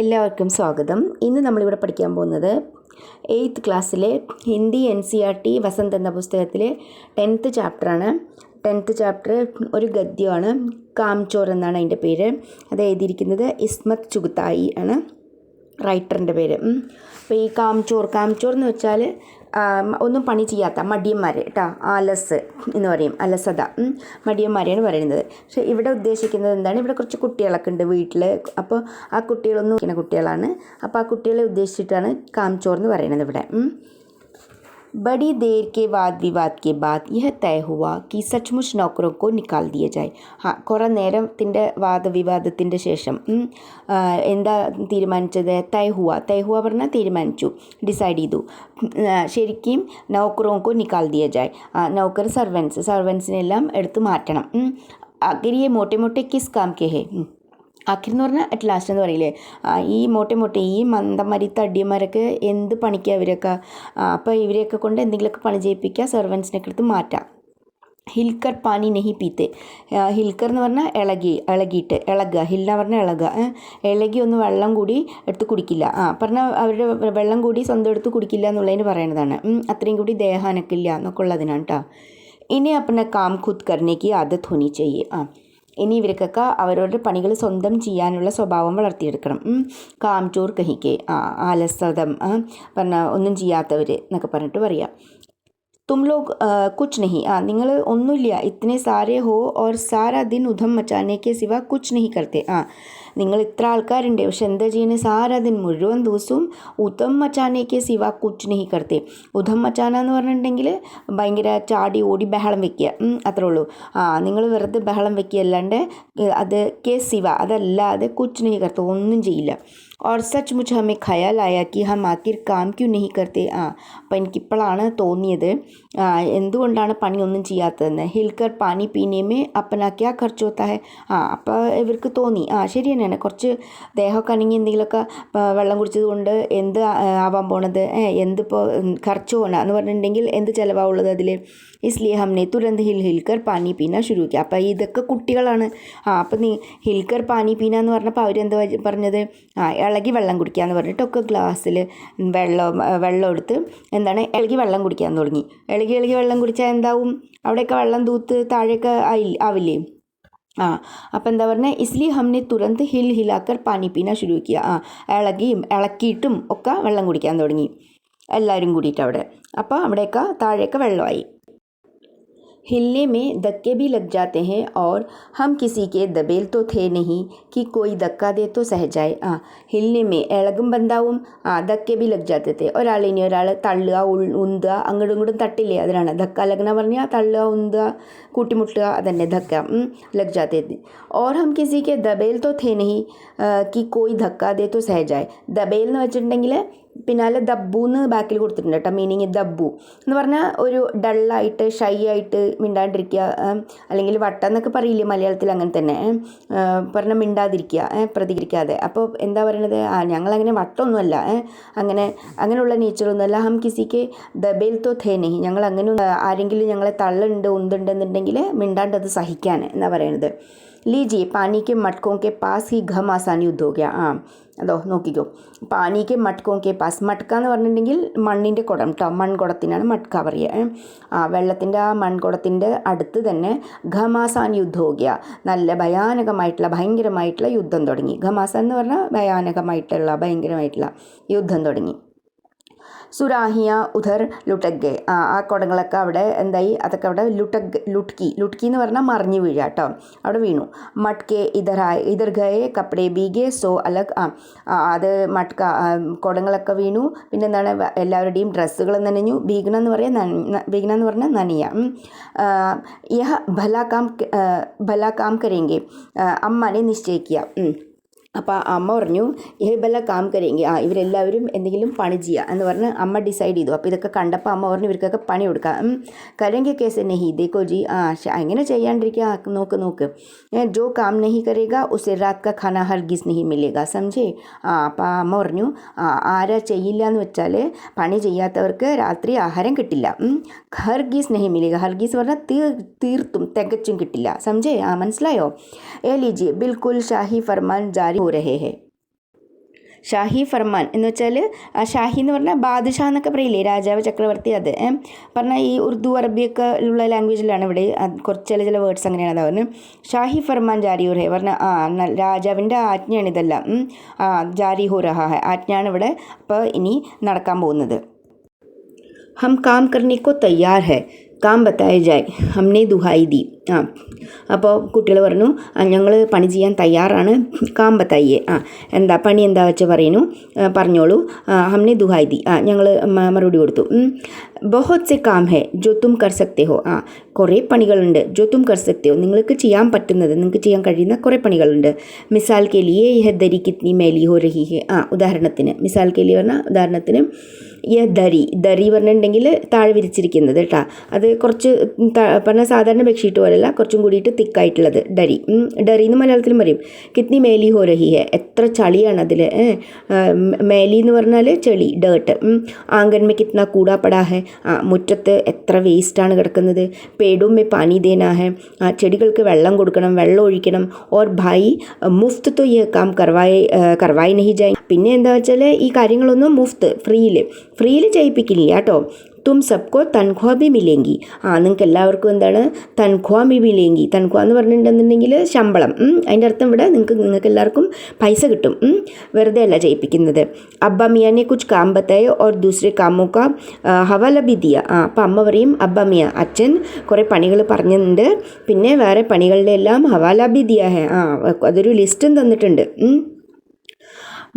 എല്ലാവർക്കും സ്വാഗതം. ഇന്ന് നമ്മളിവിടെ പഠിക്കാൻ പോകുന്നത് 8th ക്ലാസ്സിലെ ഹിന്ദി NCERT വസന്ത് എന്ന പുസ്തകത്തിലെ 10th ചാപ്റ്ററാണ്. 10th ചാപ്റ്റർ ഒരു ഗദ്യമാണ്. കാംചോർ എന്നാണ് അതിൻ്റെ പേര്. അത് എഴുതിയിരിക്കുന്നത് ഇസ്മത്ത് ചുഗതായി ആണ് റൈറ്ററിൻ്റെ പേര്. അപ്പോൾ ഈ കാംചോർ എന്ന് വെച്ചാൽ ഒന്നും പണി ചെയ്യാത്ത മടിയന്മാർ കേട്ടോ, ആലസ് എന്ന് പറയും, അലസത, മടിയന്മാരെയാണ് പറയുന്നത്. പക്ഷേ ഇവിടെ ഉദ്ദേശിക്കുന്നത് എന്താണ്, ഇവിടെ കുറച്ച് കുട്ടികളൊക്കെ ഉണ്ട് വീട്ടിൽ. അപ്പോൾ ആ കുട്ടികളൊന്നും ഇരിക്കുന്ന കുട്ടികളാണ്. അപ്പോൾ ആ കുട്ടികളെ ഉദ്ദേശിച്ചിട്ടാണ് കാംചോർ എന്ന് പറയുന്നത് ഇവിടെ. बड़ी देर के वाद विवाद के बाद यह तय हुआ कि सचमुच नौकरों को निकाल दिया जाए. കുറേ നേരത്തിൻ്റെ വാദവിവാദത്തിൻ്റെ ശേഷം എന്താ തീരുമാനിച്ചത്? തയ്ഹുവ പറഞ്ഞാൽ തീരുമാനിച്ചു, ഡിസൈഡ് ചെയ്തു. ശരിക്കും നൗക്കറോങ്കോ നിക്കാൽ ദിയ ജായ്, നൗക്കർ സർവൻസിനെല്ലാം എടുത്ത് മാറ്റണം. അഗരിയെ മോട്ടെ മോട്ടെ കിസ് കാം കെ ഹേ, ആഖിർ എന്ന് പറഞ്ഞാൽ അറ്റ് ലാസ്റ്റ് എന്ന് പറയില്ലേ, ഈ മോട്ടെ ഈ മന്ദന്മാരി തടിയന്മാരൊക്കെ എന്ത് പണിക്കുക ഇവരൊക്കെ. അപ്പോൾ ഇവരെയൊക്കെ കൊണ്ട് എന്തെങ്കിലുമൊക്കെ പണി ചെയ്യിപ്പിക്കുക, സെർവൻസിനൊക്കെ എടുത്ത് മാറ്റാം. ഹിൽക്കർ പാനി നെഹി പീത്തെ, ഹിൽക്കർ എന്ന് പറഞ്ഞാൽ ഇളകിയിട്ട് ഇളകുക, ഹിൽ എന്ന് പറഞ്ഞാൽ ഇളകുക, ഇളകി ഒന്ന് വെള്ളം കൂടി എടുത്ത് കുടിക്കില്ല. പറഞ്ഞാൽ അവരുടെ വെള്ളം കൂടി സ്വന്തം എടുത്ത് കുടിക്കില്ല എന്നുള്ളതിന് പറയണതാണ്. അത്രയും കൂടി ദേഹം അനക്കില്ല എന്നൊക്കെ ഉള്ളതിനാണ് കേട്ടോ. ഇനി അപ്പനെ കാം ഖുദ് കർണേക്ക് ആദത്ത് ഹോനി ചെയ്യേ. ഇനി ഇവർക്കൊക്കെ അവരവരുടെ പണികൾ സ്വന്തം ചെയ്യാനുള്ള സ്വഭാവം വളർത്തിയെടുക്കണം. കാംചോർ കഹിക്കെ, ആലസതം പറഞ്ഞാൽ ഒന്നും ചെയ്യാത്തവർ എന്നൊക്കെ പറഞ്ഞിട്ട് പറയാം. തും ലോഗ് കുച്ച് നഹി, നിങ്ങൾ ഒന്നുമില്ല, ഇത്തനെ സാരേ ഹോ ഓർ സാരാ ദിൻ ഉധം മച്ചാനേക്ക് സിവ കുച്ച് നഹി കർത്തെ. നിങ്ങൾ ഇത്ര ആൾക്കാരുണ്ട്, പക്ഷെ എന്താ ചെയ്യുന്നത്? സാരാ ദിൻ മുഴുവൻ ദിവസവും ഉധം മച്ചാനേക്ക് സിവ കുച്ച് നഹി കർത്തെ. ഉധം മച്ചാന എന്ന് പറഞ്ഞിട്ടുണ്ടെങ്കിൽ ഭയങ്കര ചാടി ഓടി ബഹളം വെക്കുക, അത്രേ ഉള്ളൂ. നിങ്ങൾ വെറുതെ ബഹളം വെക്കുക, അല്ലാണ്ട് അത് കെ സിവ അതല്ലാതെ കുച്ച് നഹി കർത്തെ, ഒന്നും ചെയ്യില്ല. और सचमुच हमें ख्याल आया कि हम आखिर काम क्यों नहीं करते. അപ്പോൾ എനിക്കിപ്പോഴാണ് തോന്നിയത് എന്തുകൊണ്ടാണ് പണിയൊന്നും ചെയ്യാത്തതെന്ന്. ഹിൽക്കർ പാനി പീനേമേ അപ്പനാ ക്യാ ഖർച്ച് ഹോത്താ ഹെ. അപ്പോൾ ഇവർക്ക് തോന്നി ശരി തന്നെയാണ്, കുറച്ച് ദേഹമൊക്കെ അനങ്ങി എന്തെങ്കിലുമൊക്കെ വെള്ളം കുടിച്ചത് കൊണ്ട് എന്ത് ആവാൻ പോണത്, എന്തിപ്പോൾ ഖർച്ച് പോണ എന്ന് പറഞ്ഞിട്ടുണ്ടെങ്കിൽ എന്ത് ചിലവാവുള്ളത് അതിൽ. ഇസ്ലിയെ ഹംനെ തുരന്ത് ഹിൽക്കർ പാനി പീന ശുരു കിയ. അപ്പോൾ ഇതൊക്കെ കുട്ടികളാണ്. അപ്പം നീ ഹിൽക്കർ പാനി പീന എന്ന് പറഞ്ഞപ്പോൾ അവരെന്താ പറഞ്ഞത്? ഇളകി വെള്ളം കുടിക്കുക എന്ന് പറഞ്ഞിട്ടൊക്കെ ഗ്ലാസ്സിൽ വെള്ളം എടുത്ത് എന്താണ് ഇളകി വെള്ളം കുടിക്കാൻ തുടങ്ങി. ഇളകി വെള്ളം കുടിച്ചാൽ എന്താവും? അവിടെയൊക്കെ വെള്ളം തൂത്ത് താഴെയൊക്കെ ആവില്ലേ? അപ്പം എന്താ പറഞ്ഞത്? ഇസ്ലി ഹംനെ തുരന്ത് ഹിലാക്കർ പാനി പീന ശുരു കിയ. ഇളക്കിയിട്ടും ഒക്കെ വെള്ളം കുടിക്കാൻ തുടങ്ങി എല്ലാവരും കൂടിയിട്ട് അവിടെ. അപ്പോൾ അവിടെയൊക്കെ താഴെയൊക്കെ വെള്ളമായി. हिलने में धक्के भी लग जाते हैं और हम किसी के दबेल तो थे नहीं कि कोई धक्का दे तो सह जाए. हिलने में ഇളകും ബന്ധാവും, ധക്കെ ബി ലഗ് ജാത്തെ തെ, ഒരാളിനി ഒരാൾ തള്ളുക ഉന്തുക അങ്ങോട്ടും ഇങ്ങോട്ടും തട്ടില്ലേ, അതിനാണ് ധക്ക ലഗ്ന പറഞ്ഞാൽ തള്ളുക ഉന്തുക കൂട്ടിമുട്ടുക, അതന്നെ ധക്ക ലഗ് ജാത്തെ തെ. और हम किसी के दबेल तो थे नहीं कि कोई धक्का दे तो सह जाए. ദബേൽ എന്ന് വെച്ചിട്ടുണ്ടെങ്കിൽ പിന്നാലെ ദബ്ബു എന്ന് ബാക്കിൽ കൊടുത്തിട്ടുണ്ട് കേട്ടോ. മീനിങ് ദബ്ബു എന്ന് പറഞ്ഞാൽ ഒരു ഡള്ളായിട്ട് ഷൈ ആയിട്ട് മിണ്ടാണ്ടിരിക്കുക, അല്ലെങ്കിൽ വട്ടം എന്നൊക്കെ പറയില്ലേ മലയാളത്തിൽ, അങ്ങനെ തന്നെ പറഞ്ഞാൽ മിണ്ടാതിരിക്കുക, പ്രതികരിക്കാതെ. അപ്പോൾ എന്താ പറയണത്? ഞങ്ങളങ്ങനെ വട്ടമൊന്നുമല്ല, അങ്ങനെയുള്ള നേച്ചറൊന്നുമല്ല. ഹം കിസിക്ക് ദബേൽ തോ ഥേ നെഹി, ഞങ്ങൾ അങ്ങനെ ആരെങ്കിലും ഞങ്ങളെ തള്ളുണ്ട് ഉന്തുണ്ടെന്നുണ്ടെങ്കിൽ മിണ്ടാണ്ടത് സഹിക്കാൻ എന്നാ പറയണത്. लीजिए पानी के मटकों के पास ही घम आसानी युद्ध हो गया. അതോ നോക്കിക്കോ, പാനിക്ക് മട്കോ കെ പാസ്. മട്ക എന്ന് പറഞ്ഞിട്ടുണ്ടെങ്കിൽ മണ്ണിൻ്റെ കുടം കേട്ടോ, മൺകുടത്തിനാണ് മട്ക പറയുക. വെള്ളത്തിൻ്റെ ആ മൺകുടത്തിൻ്റെ അടുത്ത് തന്നെ ഘമാസാൻ യുദ്ധം ഹോഗ്യ, നല്ല ഭയങ്കരമായിട്ടുള്ള യുദ്ധം തുടങ്ങി. ഘമാസാൻ എന്ന് പറഞ്ഞാൽ ഭയങ്കരമായിട്ടുള്ള യുദ്ധം തുടങ്ങി. സുരാഹിയ ഉധർ ലുട്ടക് ഗെ, ആ കുടങ്ങളൊക്കെ അവിടെ എന്തായി, അതൊക്കെ അവിടെ ലുട്ക്കി എന്ന് പറഞ്ഞാൽ മറിഞ്ഞു വീഴുക കേട്ടോ, അവിടെ വീണു. മട്കെ ഇധർ ഗയെ കപ്പടെ ബീഗെ സോ അലഗ്, അത് മട്ക കുടങ്ങളൊക്കെ വീണു. പിന്നെ എന്താണ്, എല്ലാവരുടെയും ഡ്രസ്സുകൾ നനഞ്ഞു. ഭീഗന എന്ന് പറഞ്ഞാൽ നനയ. യഹ ഭലാ കാം കരേങ്കെ, അമ്മനെ നിശ്ചയിക്കുക. അപ്പോൾ അമ്മ പറഞ്ഞു ബല കാം കരേങ്കി, ഇവരെല്ലാവരും എന്തെങ്കിലും പണി ചെയ്യുക എന്ന് പറഞ്ഞ് അമ്മ ഡിസൈഡ് ചെയ്തു. അപ്പോൾ ഇതൊക്കെ കണ്ടപ്പോൾ അമ്മ പറഞ്ഞു ഇവർക്കൊക്കെ പണി കൊടുക്കാം. കരേങ്കി കേസ് നെഹി ദേക്കോ ജി, എങ്ങനെ ചെയ്യാണ്ടിരിക്കുക, നോക്ക് ജോ കാം നെഹി കരേഗ ഉസെ രാത് കാ ഖാന ഹർഗിസ് നെഹി മിലേഗ, സംജേ. അപ്പോൾ അമ്മ പറഞ്ഞു ആരാ ചെയ്യില്ല എന്ന് വെച്ചാൽ പണി ചെയ്യാത്തവർക്ക് രാത്രി ആഹാരം കിട്ടില്ല. ഹർഗീസ് നെഹി മിലേഗ, ഹർഗീസ് പറഞ്ഞാൽ തീർത്തും തികച്ചും കിട്ടില്ല. സംജേ, മനസ്സിലായോ? ലീജിയെ ബിൽക്കുൽ ഷാഹി ഫർമാൻ ജാരി हो रहे हैं. ഷാഹി ഫർമാൻ എന്ന് വെച്ചാൽ ഷാഹി എന്ന് പറഞ്ഞാൽ ബാദുഷാ എന്നൊക്കെ പറയില്ലേ, രാജാവ് ചക്രവർത്തി. അത് പറഞ്ഞാൽ ഈ ഉറുദു അറബിയൊക്കെ ഉള്ള ലാംഗ്വേജിലാണ് ഇവിടെ കുറച്ച് ചില വേർഡ്സ് അങ്ങനെയാണ് അതാവുന്നത്. ഷാഹി ഫർമാൻ ജാരി ഹോ റഹേ പറഞ്ഞാൽ രാജാവിൻ്റെ ആജ്ഞയാണ് ഇതെല്ലാം. ജാരി ഹോ റഹാ ഹെ, ആജ്ഞയാണ് ഇവിടെ അപ്പോൾ ഇനി നടക്കാൻ പോകുന്നത്. ഹം കാം കർനെ കോ തയ്യാർ ഹെ, കാം ബത്തായ ജായ്, ഹംനെ ദുഹായി ദി. അപ്പോൾ കുട്ടികൾ പറഞ്ഞു ഞങ്ങൾ പണി ചെയ്യാൻ തയ്യാറാണ്, കാം ബത്തായിയെ. എന്താ പണി എന്താ വെച്ച് പറഞ്ഞോളൂ. ഹംനെ ദുഹായി ദി, ഞങ്ങൾ മറുപടി കൊടുത്തു. ബഹുത് സെ കാം ഹെ ജോ തും കർ സക്തെ ഹോ, കുറേ പണികളുണ്ട്. ജോ തും കർ സക്തെ ഹോ, നിങ്ങൾക്ക് ചെയ്യാൻ പറ്റുന്നത്, നിങ്ങൾക്ക് ചെയ്യാൻ കഴിയുന്ന കുറേ പണികളുണ്ട്. മിസാൽ കെ ലിയെ യഹ് ദരി കിത്നി മേലി ഹോ റഹി ഹെ, ഉദാഹരണത്തിന് മിസാൽ കെ ലിയെ പറഞ്ഞാൽ ഉദാഹരണത്തിന് യഹ് ദരി പറഞ്ഞിട്ടുണ്ടെങ്കിൽ താഴെ വിരിച്ചിരിക്കുന്നത് കേട്ടോ. അത് കുറച്ച് പറഞ്ഞാൽ സാധാരണ ബെഡ്ഷീറ്റ് പോലെയല്ല, കുറച്ചും കൂടിയിട്ട് തിക്കായിട്ടുള്ളത് ഡരി. ഡരി എന്ന് മലയാളത്തിലും പറയും. കിത്നി മേലി ഹോ റഹി ഹെ, എത്ര ചളിയാണ് അതിൽ. മേലി എന്ന് പറഞ്ഞാൽ ചെളി, ഡേർട്ട്. ആംഗൻ മേ കിത്ന കൂടാ പടാ ഹെ, മുറ്റത്ത് എത്ര വേസ്റ്റാണ് കിടക്കുന്നത്. പേടും മേ പാനി ദേനാ ഹെ, ചെടികൾക്ക് വെള്ളം കൊടുക്കണം, വെള്ളം ഒഴിക്കണം. ഓർ ഭായി മുഫ്ത് തോ യഹ് കാം കർവായി നഹി ജായ്, പിന്നെ എന്താ വെച്ചാൽ ഈ കാര്യങ്ങളൊന്നും മുഫ്ത് ഫ്രീയിൽ ചെയ്യിപ്പിക്കില്ല കേട്ടോ. തും സബ്കോ തൻഖ്വാ ബി മിലേങ്കി, നിങ്ങൾക്ക് എല്ലാവർക്കും എന്താണ് തൻഖ്വാ ബി മിലേങ്കി. തൻഖ്വാ എന്ന് പറഞ്ഞിട്ടുണ്ടെന്നുണ്ടെങ്കിൽ ശമ്പളം. അതിൻ്റെ അർത്ഥം ഇവിടെ നിങ്ങൾക്ക് എല്ലാവർക്കും പൈസ കിട്ടും, വെറുതെ അല്ല ചെയ്യിപ്പിക്കുന്നത്. അബ്ബ മിയാനെ കുച്ച് കാം ബത്തായെ ഓർ ദൂസരെ കാമോ കാ ഹവാല ബി ദിയ. അപ്പം അമ്മ പറയും അബ്ബ മിയ, അച്ഛൻ കുറേ പണികൾ പറഞ്ഞിട്ടുണ്ട്, പിന്നെ വേറെ പണികളുടെ എല്ലാം ഹവാല ബി ദിയ ഹെ, അതൊരു ലിസ്റ്റും തന്നിട്ടുണ്ട്.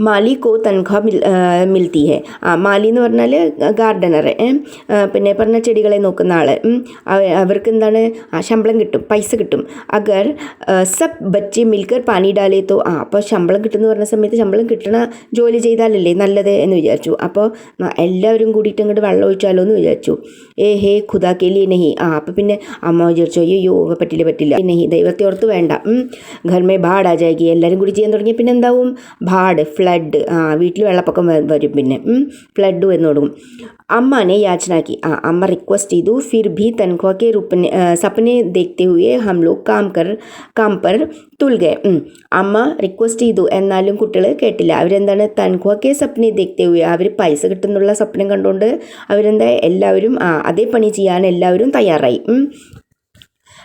മാലി കോ തൻഖ്വാ മിൽത്തി ഹെ, മാലി എന്ന് പറഞ്ഞാൽ ഗാർഡനർ, പിന്നെ പറഞ്ഞ ചെടികളെ നോക്കുന്ന ആൾ, അവർക്ക് എന്താണ് ശമ്പളം കിട്ടും, പൈസ കിട്ടും. അഗർ സബ് ബच्चे മിൽക്കർ പാനി ഡാലേ തോ, അപ്പോൾ ശമ്പളം കിട്ടുമെന്ന് പറഞ്ഞ സമയത്ത് ശമ്പളം കിട്ടണ ജോലി ചെയ്താലല്ലേ നല്ലത് എന്ന് വിചാരിച്ചു. അപ്പോൾ എല്ലാവരും കൂടിയിട്ട് ഇങ്ങോട്ട് വെള്ളം ഒഴിച്ചാലോ എന്ന് വിചാരിച്ചു. ഹേ ഖുദാ കെ ലിയെ നഹി, അപ്പോൾ പിന്നെ അമ്മ വിചാരിച്ചു അയ്യോ പറ്റില്ല നഹി, ദൈവത്തെ ഓർത്ത് വേണ്ട. ഘർ മേ ബാഡ് ആ ജായേഗി, എല്ലാവരും കൂടി ചെയ്യാൻ തുടങ്ങിയ പിന്നെ എന്താവും ബാഡ്, ഫ്ലഡ്, വീട്ടിൽ വെള്ളപ്പൊക്കം വരും, പിന്നെ ഫ്ലഡ് എന്ന് തുടങ്ങും. അമ്മനെ യാചനാക്കി, അമ്മ റിക്വസ്റ്റ് ചെയ്തു. ഫിർ ഭി തൻഖ്വാ കെ സപ്നെ ദേഖ്തെ ഹുയെ ഹം ലോഗ് കാം പർ തുൽ ഗയെ, അമ്മ റിക്വസ്റ്റ് ചെയ്തു, എന്നാലും കുട്ടികൾ കേട്ടില്ല. അവരെന്താണ് തൻഖ്വാ കെ സപ്നെ ദേഖ്തെ ഹുയെ, അവർ പൈസ കിട്ടുന്നുള്ള സ്വപ്നം കണ്ടുകൊണ്ട് അവരെന്താ എല്ലാവരും അതേ പണി ചെയ്യാൻ എല്ലാവരും തയ്യാറായി.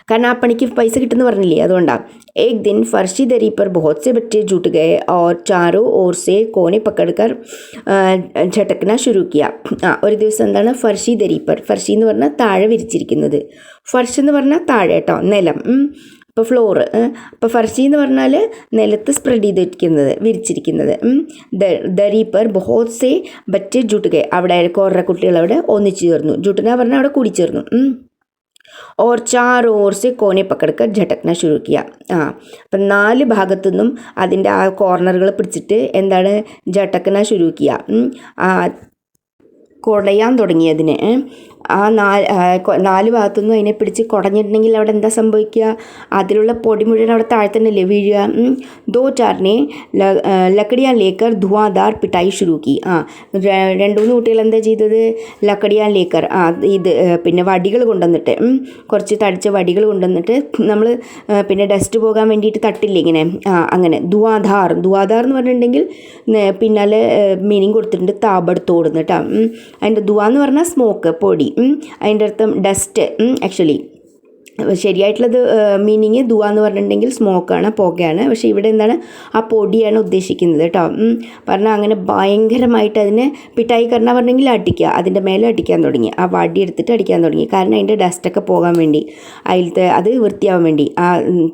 കാരണം ആ പണിക്ക് പൈസ കിട്ടുമെന്ന് പറഞ്ഞില്ലേ, അതുകൊണ്ടാണ്. एक दिन फर्शी दरी पर बहुत से बच्चे जुट गए और चारों ओर से कोने पकड़कर झटकना शुरू किया. ഒരു ദിവസം എന്താണ് ഫർഷി ദരി പർ, ഫർഷി എന്ന് പറഞ്ഞാൽ താഴെ വിരിച്ചിരിക്കുന്നത്, ഫർഷ് എന്ന് പറഞ്ഞാൽ താഴെ കേട്ടോ, നിലം. ഇപ്പോൾ ഫ്ലോറ്, അപ്പോൾ ഫർഷി എന്ന് പറഞ്ഞാൽ നിലത്ത് സ്പ്രെഡ് ചെയ്തിരിക്കുന്നത്, വിരിച്ചിരിക്കുന്നത്. ദരി പർ ബഹോത് സേ ബच्चे जुट गए, അവിടെ കുറേ കുട്ടികൾ അവിടെ ഒന്നിച്ചു ചേർന്നു. ജുട്ടന പറഞ്ഞാൽ അവിടെ കൂടിച്ചേർന്നു. ഓർ ചാർ ഓർ സെ കോനെ പക്കടക്കർ ഝട്ടക്ന ശുരു കിയ, അപ്പം 4 ഭാഗത്തു നിന്നും അതിൻ്റെ ആ കോർണറുകൾ പിടിച്ചിട്ട് എന്താണ് ഝട്ടക്ന ശുരു കിയ, കുടയാൻ തുടങ്ങിയതിന്. ആ 4 ഭാഗത്തുനിന്നും അതിനെ പിടിച്ച് കുടഞ്ഞിട്ടുണ്ടെങ്കിൽ അവിടെ എന്താ സംഭവിക്കുക, അതിലുള്ള പൊടി മുഴുവൻ അവിടെ താഴെ തന്നെയല്ലേ വീഴുക. ദോ ചാറിനെ ലക്കടിയാ ലേക്കർ ധുവാദാർ പിട്ടായി ശുരു കി. 2-3 കുട്ടികൾ എന്താ ചെയ്തത്, ലക്കടിയാ ലേക്കർ, ഇത് പിന്നെ വടികൾ കൊണ്ടുവന്നിട്ട്, കുറച്ച് തടിച്ച വടികൾ കൊണ്ടുവന്നിട്ട് നമ്മൾ പിന്നെ ഡസ്റ്റ് പോകാൻ വേണ്ടിയിട്ട് തട്ടില്ലേ ഇങ്ങനെ, അങ്ങനെ. ധുവാധാർ എന്ന് പറഞ്ഞിട്ടുണ്ടെങ്കിൽ പിന്നാലെ മീനിങ് കൊടുത്തിട്ടുണ്ട്, താപടുത്തോടുന്നു കേട്ടോ. അതിൻ്റെ ധുവ എന്ന് പറഞ്ഞാൽ സ്മോക്ക്, പൊടി. അതിൻ്റെ അർത്ഥം ഡസ്റ്റ്. ആക്ച്വലി ശരിയായിട്ടുള്ളത് മീനിങ് ദുവ എന്ന് പറഞ്ഞിട്ടുണ്ടെങ്കിൽ സ്മോക്കാണ്, പുകയാണ്. പക്ഷേ ഇവിടെ എന്താണ് ആ പൊടിയാണ് ഉദ്ദേശിക്കുന്നത് കേട്ടോ. പറഞ്ഞാൽ അങ്ങനെ ഭയങ്കരമായിട്ട് അതിനെ പിട്ടായി കരണ പറഞ്ഞെങ്കിൽ അടിക്കുക, അതിൻ്റെ മേലെ അടിക്കാൻ തുടങ്ങി, ആ വടി എടുത്തിട്ട് അടിക്കാൻ തുടങ്ങി. കാരണം അതിൻ്റെ ഡസ്റ്റൊക്കെ പോകാൻ വേണ്ടി, അതിലത്തെ അത് വൃത്തിയാവാൻ വേണ്ടി,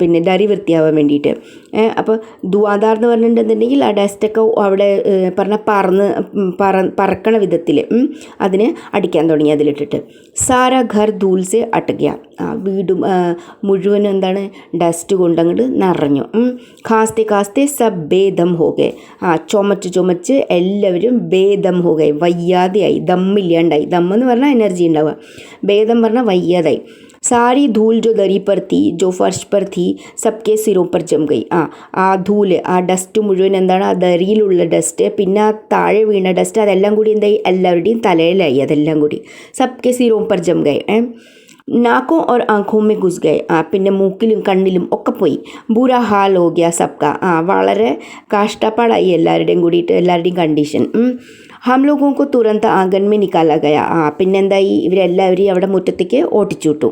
പിന്നെ ഡറി വൃത്തിയാവാൻ വേണ്ടിയിട്ട്. അപ്പോൾ ദുവാദാർ എന്ന് പറഞ്ഞിട്ടുണ്ടെന്നുണ്ടെങ്കിൽ ആ ഡസ്റ്റൊക്കെ അവിടെ പറഞ്ഞാൽ പറക്കണ വിധത്തിൽ അതിന് അടിക്കാൻ തുടങ്ങി അതിലിട്ടിട്ട്. സാരാ ഘർ ധൂൽ സെ അടക്കിയ, വീടും മുഴുവനും എന്താണ് ഡസ്റ്റ് കൊണ്ടങ്ങോട്ട് നിറഞ്ഞു. കാസ്തെ സബ് ബേദം ഹോകെ, ചുമച്ച് എല്ലാവരും ബേദം ഹോകെ, വയ്യാതെയായി, ദമ്മില്ലാണ്ടായി. ദമ്മെന്ന് പറഞ്ഞാൽ എനർജി ഉണ്ടാവുക, ബേദം പറഞ്ഞാൽ വയ്യാതായി. सारी धूल जो दरी पर थी, जो फर्श पर थी, सबके सिरों पर जम गई. ആ ധൂല്, ആ ഡസ്റ്റ് മുഴുവൻ എന്താണ് ആ ദരിയിലുള്ള ഡസ്റ്റ്, പിന്നെ ആ താഴെ വീണ ഡസ്റ്റ്, അതെല്ലാം കൂടി എന്തായി എല്ലാവരുടെയും തലയിലായി. അതെല്ലാം കൂടി സബ്കെ സിറോം പർ ജം ഗയ്. നാക്കോं और आँखों में घुस गए പിന്നെ മൂക്കിലും കണ്ണിലും ഒക്കെ പോയി ബുരാ ഹാൽ ഹോ ഗയാ സബ്കാ വളരെ കഷ്ടപ്പാടായി എല്ലാവരുടെയും കൂടിയിട്ട് എല്ലാവരുടെയും കണ്ടീഷൻ ഹം ലോഗോं को तुरंत आंगन में निकाला गया പിന്നെന്തായി ഇവരെല്ലാവരെയും അവിടെ മുറ്റത്തേക്ക് ഓട്ടിച്ചു വിട്ടു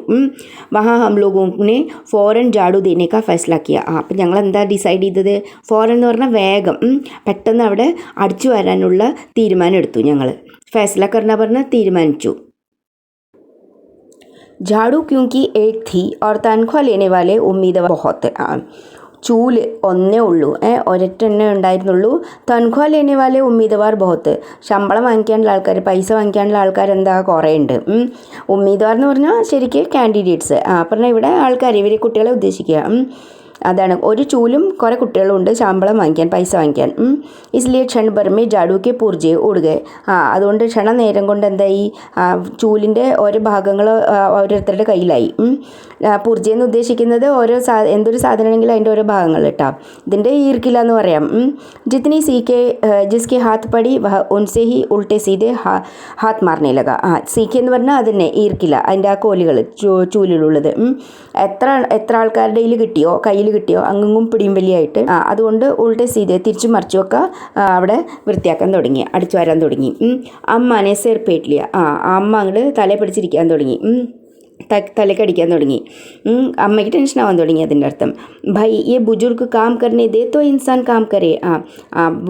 വഹാ ഹം ലോഗോं ने फ़ौरन झाड़ू देने का फैसला किया അപ്പം ഞങ്ങൾ എന്താ ഡിസൈഡ് ചെയ്തത് ഫോറൻ എന്ന് പറഞ്ഞാൽ വേഗം പെട്ടെന്ന് അവിടെ അടിച്ചു വരാനുള്ള തീരുമാനം എടുത്തു ഞങ്ങൾ ഫൈസല കർണ പറഞ്ഞ തീരുമാനിച്ചു झाड़ू क्योंकि एक थी और तनख्वाह लेने वाले उम्मीदवार बहुत ചൂല് ഒന്നേ ഉള്ളൂ ഒരൊറ്റെണ്ണേ ഉണ്ടായിരുന്നുള്ളൂ തൻഖ്വാ ലേനെ വാലെ ഉമ്മീദവാർ ബഹുത്ത് ശമ്പളം വാങ്ങിക്കാനുള്ള ആൾക്കാർ പൈസ വാങ്ങിക്കാനുള്ള ആൾക്കാർ എന്താ കുറേ ഉണ്ട് ഉമ്മീദവാർ എന്ന് പറഞ്ഞാൽ ശരിക്ക് കാൻഡിഡേറ്റ്സ് പറഞ്ഞാൽ ഇവിടെ ആൾക്കാർ ഇവർ കുട്ടികളെ ഉദ്ദേശിക്കുക അതാണ് ഒരു ചൂലും കുറേ കുട്ടികളുണ്ട് ശമ്പളം വാങ്ങിക്കാൻ പൈസ വാങ്ങിക്കാൻ ഇസ്ലിയെ ക്ഷൺ ബർമേ ജാഡുക്കെ പൂർജെ ഓടുക അതുകൊണ്ട് ക്ഷണ നേരം കൊണ്ട് എന്തായി ചൂലിൻ്റെ ഓരോ ഭാഗങ്ങൾ ഓരോരുത്തരുടെ കയ്യിലായി പൂർജ എന്ന് ഉദ്ദേശിക്കുന്നത് ഓരോ എന്തൊരു സാധനമാണെങ്കിലും അതിൻ്റെ ഓരോ ഭാഗങ്ങൾ കേട്ടോ ഇതിൻ്റെ ഈർക്കില്ല എന്ന് പറയാം ജിത്നി സീക്കെ ജിസ്കെ ഹാത്ത് പടി ഉൻസെ ഹി ഉൾട്ടെ സീതെ ഹാത്ത് മാർനെ ലഗ സീക്കെ എന്ന് പറഞ്ഞാൽ അതന്നെ ഈർക്കില്ല അതിൻ്റെ ആ കോലുകൾ ചൂലിലുള്ളത് എത്ര ആൾക്കാരുടെ കയ്യിൽ കിട്ടിയോ കയ്യിൽ കിട്ടിയോ അങ്ങും പിടിയും വലിയായിട്ട് അതുകൊണ്ട് ഉൾട്ടെ സീതെ തിരിച്ചു മറിച്ചുമൊക്കെ അവിടെ വൃത്തിയാക്കാൻ തുടങ്ങി അടിച്ചു വരാൻ തുടങ്ങി അമ്മാനെ സെർപ്പേറ്റില്ല അമ്മ അങ്ങോട്ട് തല പിടിച്ചിരിക്കാൻ തുടങ്ങി തലക്കടിക്കാൻ തുടങ്ങി അമ്മയ്ക്ക് ടെൻഷൻ ആവാൻ തുടങ്ങി അതിൻ്റെ അർത്ഥം ഭൈ ഈ ബുജുർഗ് കാം കർണേ ദേ തോ ഇൻസാൻ കാം കരേ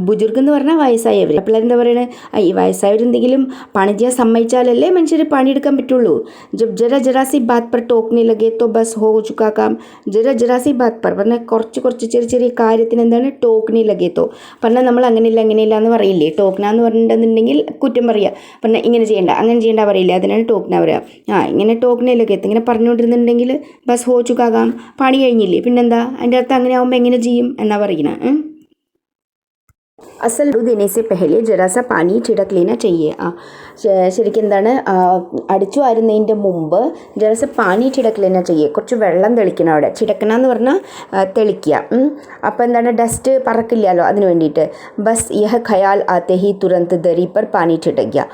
ബുജുർഗ് എന്ന് പറഞ്ഞാൽ വയസ്സായവർ അപ്പോൾ എന്താ പറയണത് ഈ വയസ്സായവരെന്തെങ്കിലും പണി ചെയ്യാൻ സമ്മതിച്ചാലല്ലേ മനുഷ്യർ പണിയെടുക്കാൻ പറ്റുള്ളൂ ജബ് ജറാസി ബാത് പർ ടോക്നെ ലഗേ തോ ബസ് ഹോ ചുക്കാ കാം ജറാസി ബാത് പർ പറഞ്ഞാൽ കുറച്ച് ചെറിയ കാര്യത്തിന് എന്താണ് ടോക്നെ ലഗേ തോ പറഞ്ഞാൽ നമ്മൾ അങ്ങനെയില്ല എന്ന് പറയില്ലേ ടോക്ന എന്ന് പറഞ്ഞിട്ടുണ്ടെങ്കിൽ കുറ്റം പറയുക പറഞ്ഞാൽ ഇങ്ങനെ ചെയ്യേണ്ട അങ്ങനെ ചെയ്യേണ്ട പറയില്ല അതിനാണ് ടോക്ന പറയുക ഇങ്ങനെ ടോക്നെ ഇങ്ങനെ പറഞ്ഞുകൊണ്ടിരുന്നുണ്ടെങ്കിൽ ബസ് ഹോ ചുക്കാകാം പണി കഴിഞ്ഞില്ലേ പിന്നെന്താ അതിൻ്റെ അർത്ഥം അങ്ങനെ ആകുമ്പോൾ എങ്ങനെ ചെയ്യും എന്നാ പറയുന്നത് അസൽ देने से पहले जरा सा पानी छिड़क लेना चाहिए ശരിക്കും എന്താണ് അടിച്ചു വാരുന്നതിൻ്റെ മുമ്പ് ജരസ പാനി ചിടക്കലേന ചെയ്യേ കുറച്ച് വെള്ളം തെളിക്കണം അവിടെ ചിടക്കണം എന്ന് പറഞ്ഞാൽ തെളിക്കുക അപ്പോൾ എന്താണ് ഡസ്റ്റ് പറക്കില്ലല്ലോ അതിന് വേണ്ടിയിട്ട് ബസ് യഹ ഖയാൽ ആത്തെ ഹി തുരന്ത് ദരി പർ പാനി ചിടക്കുക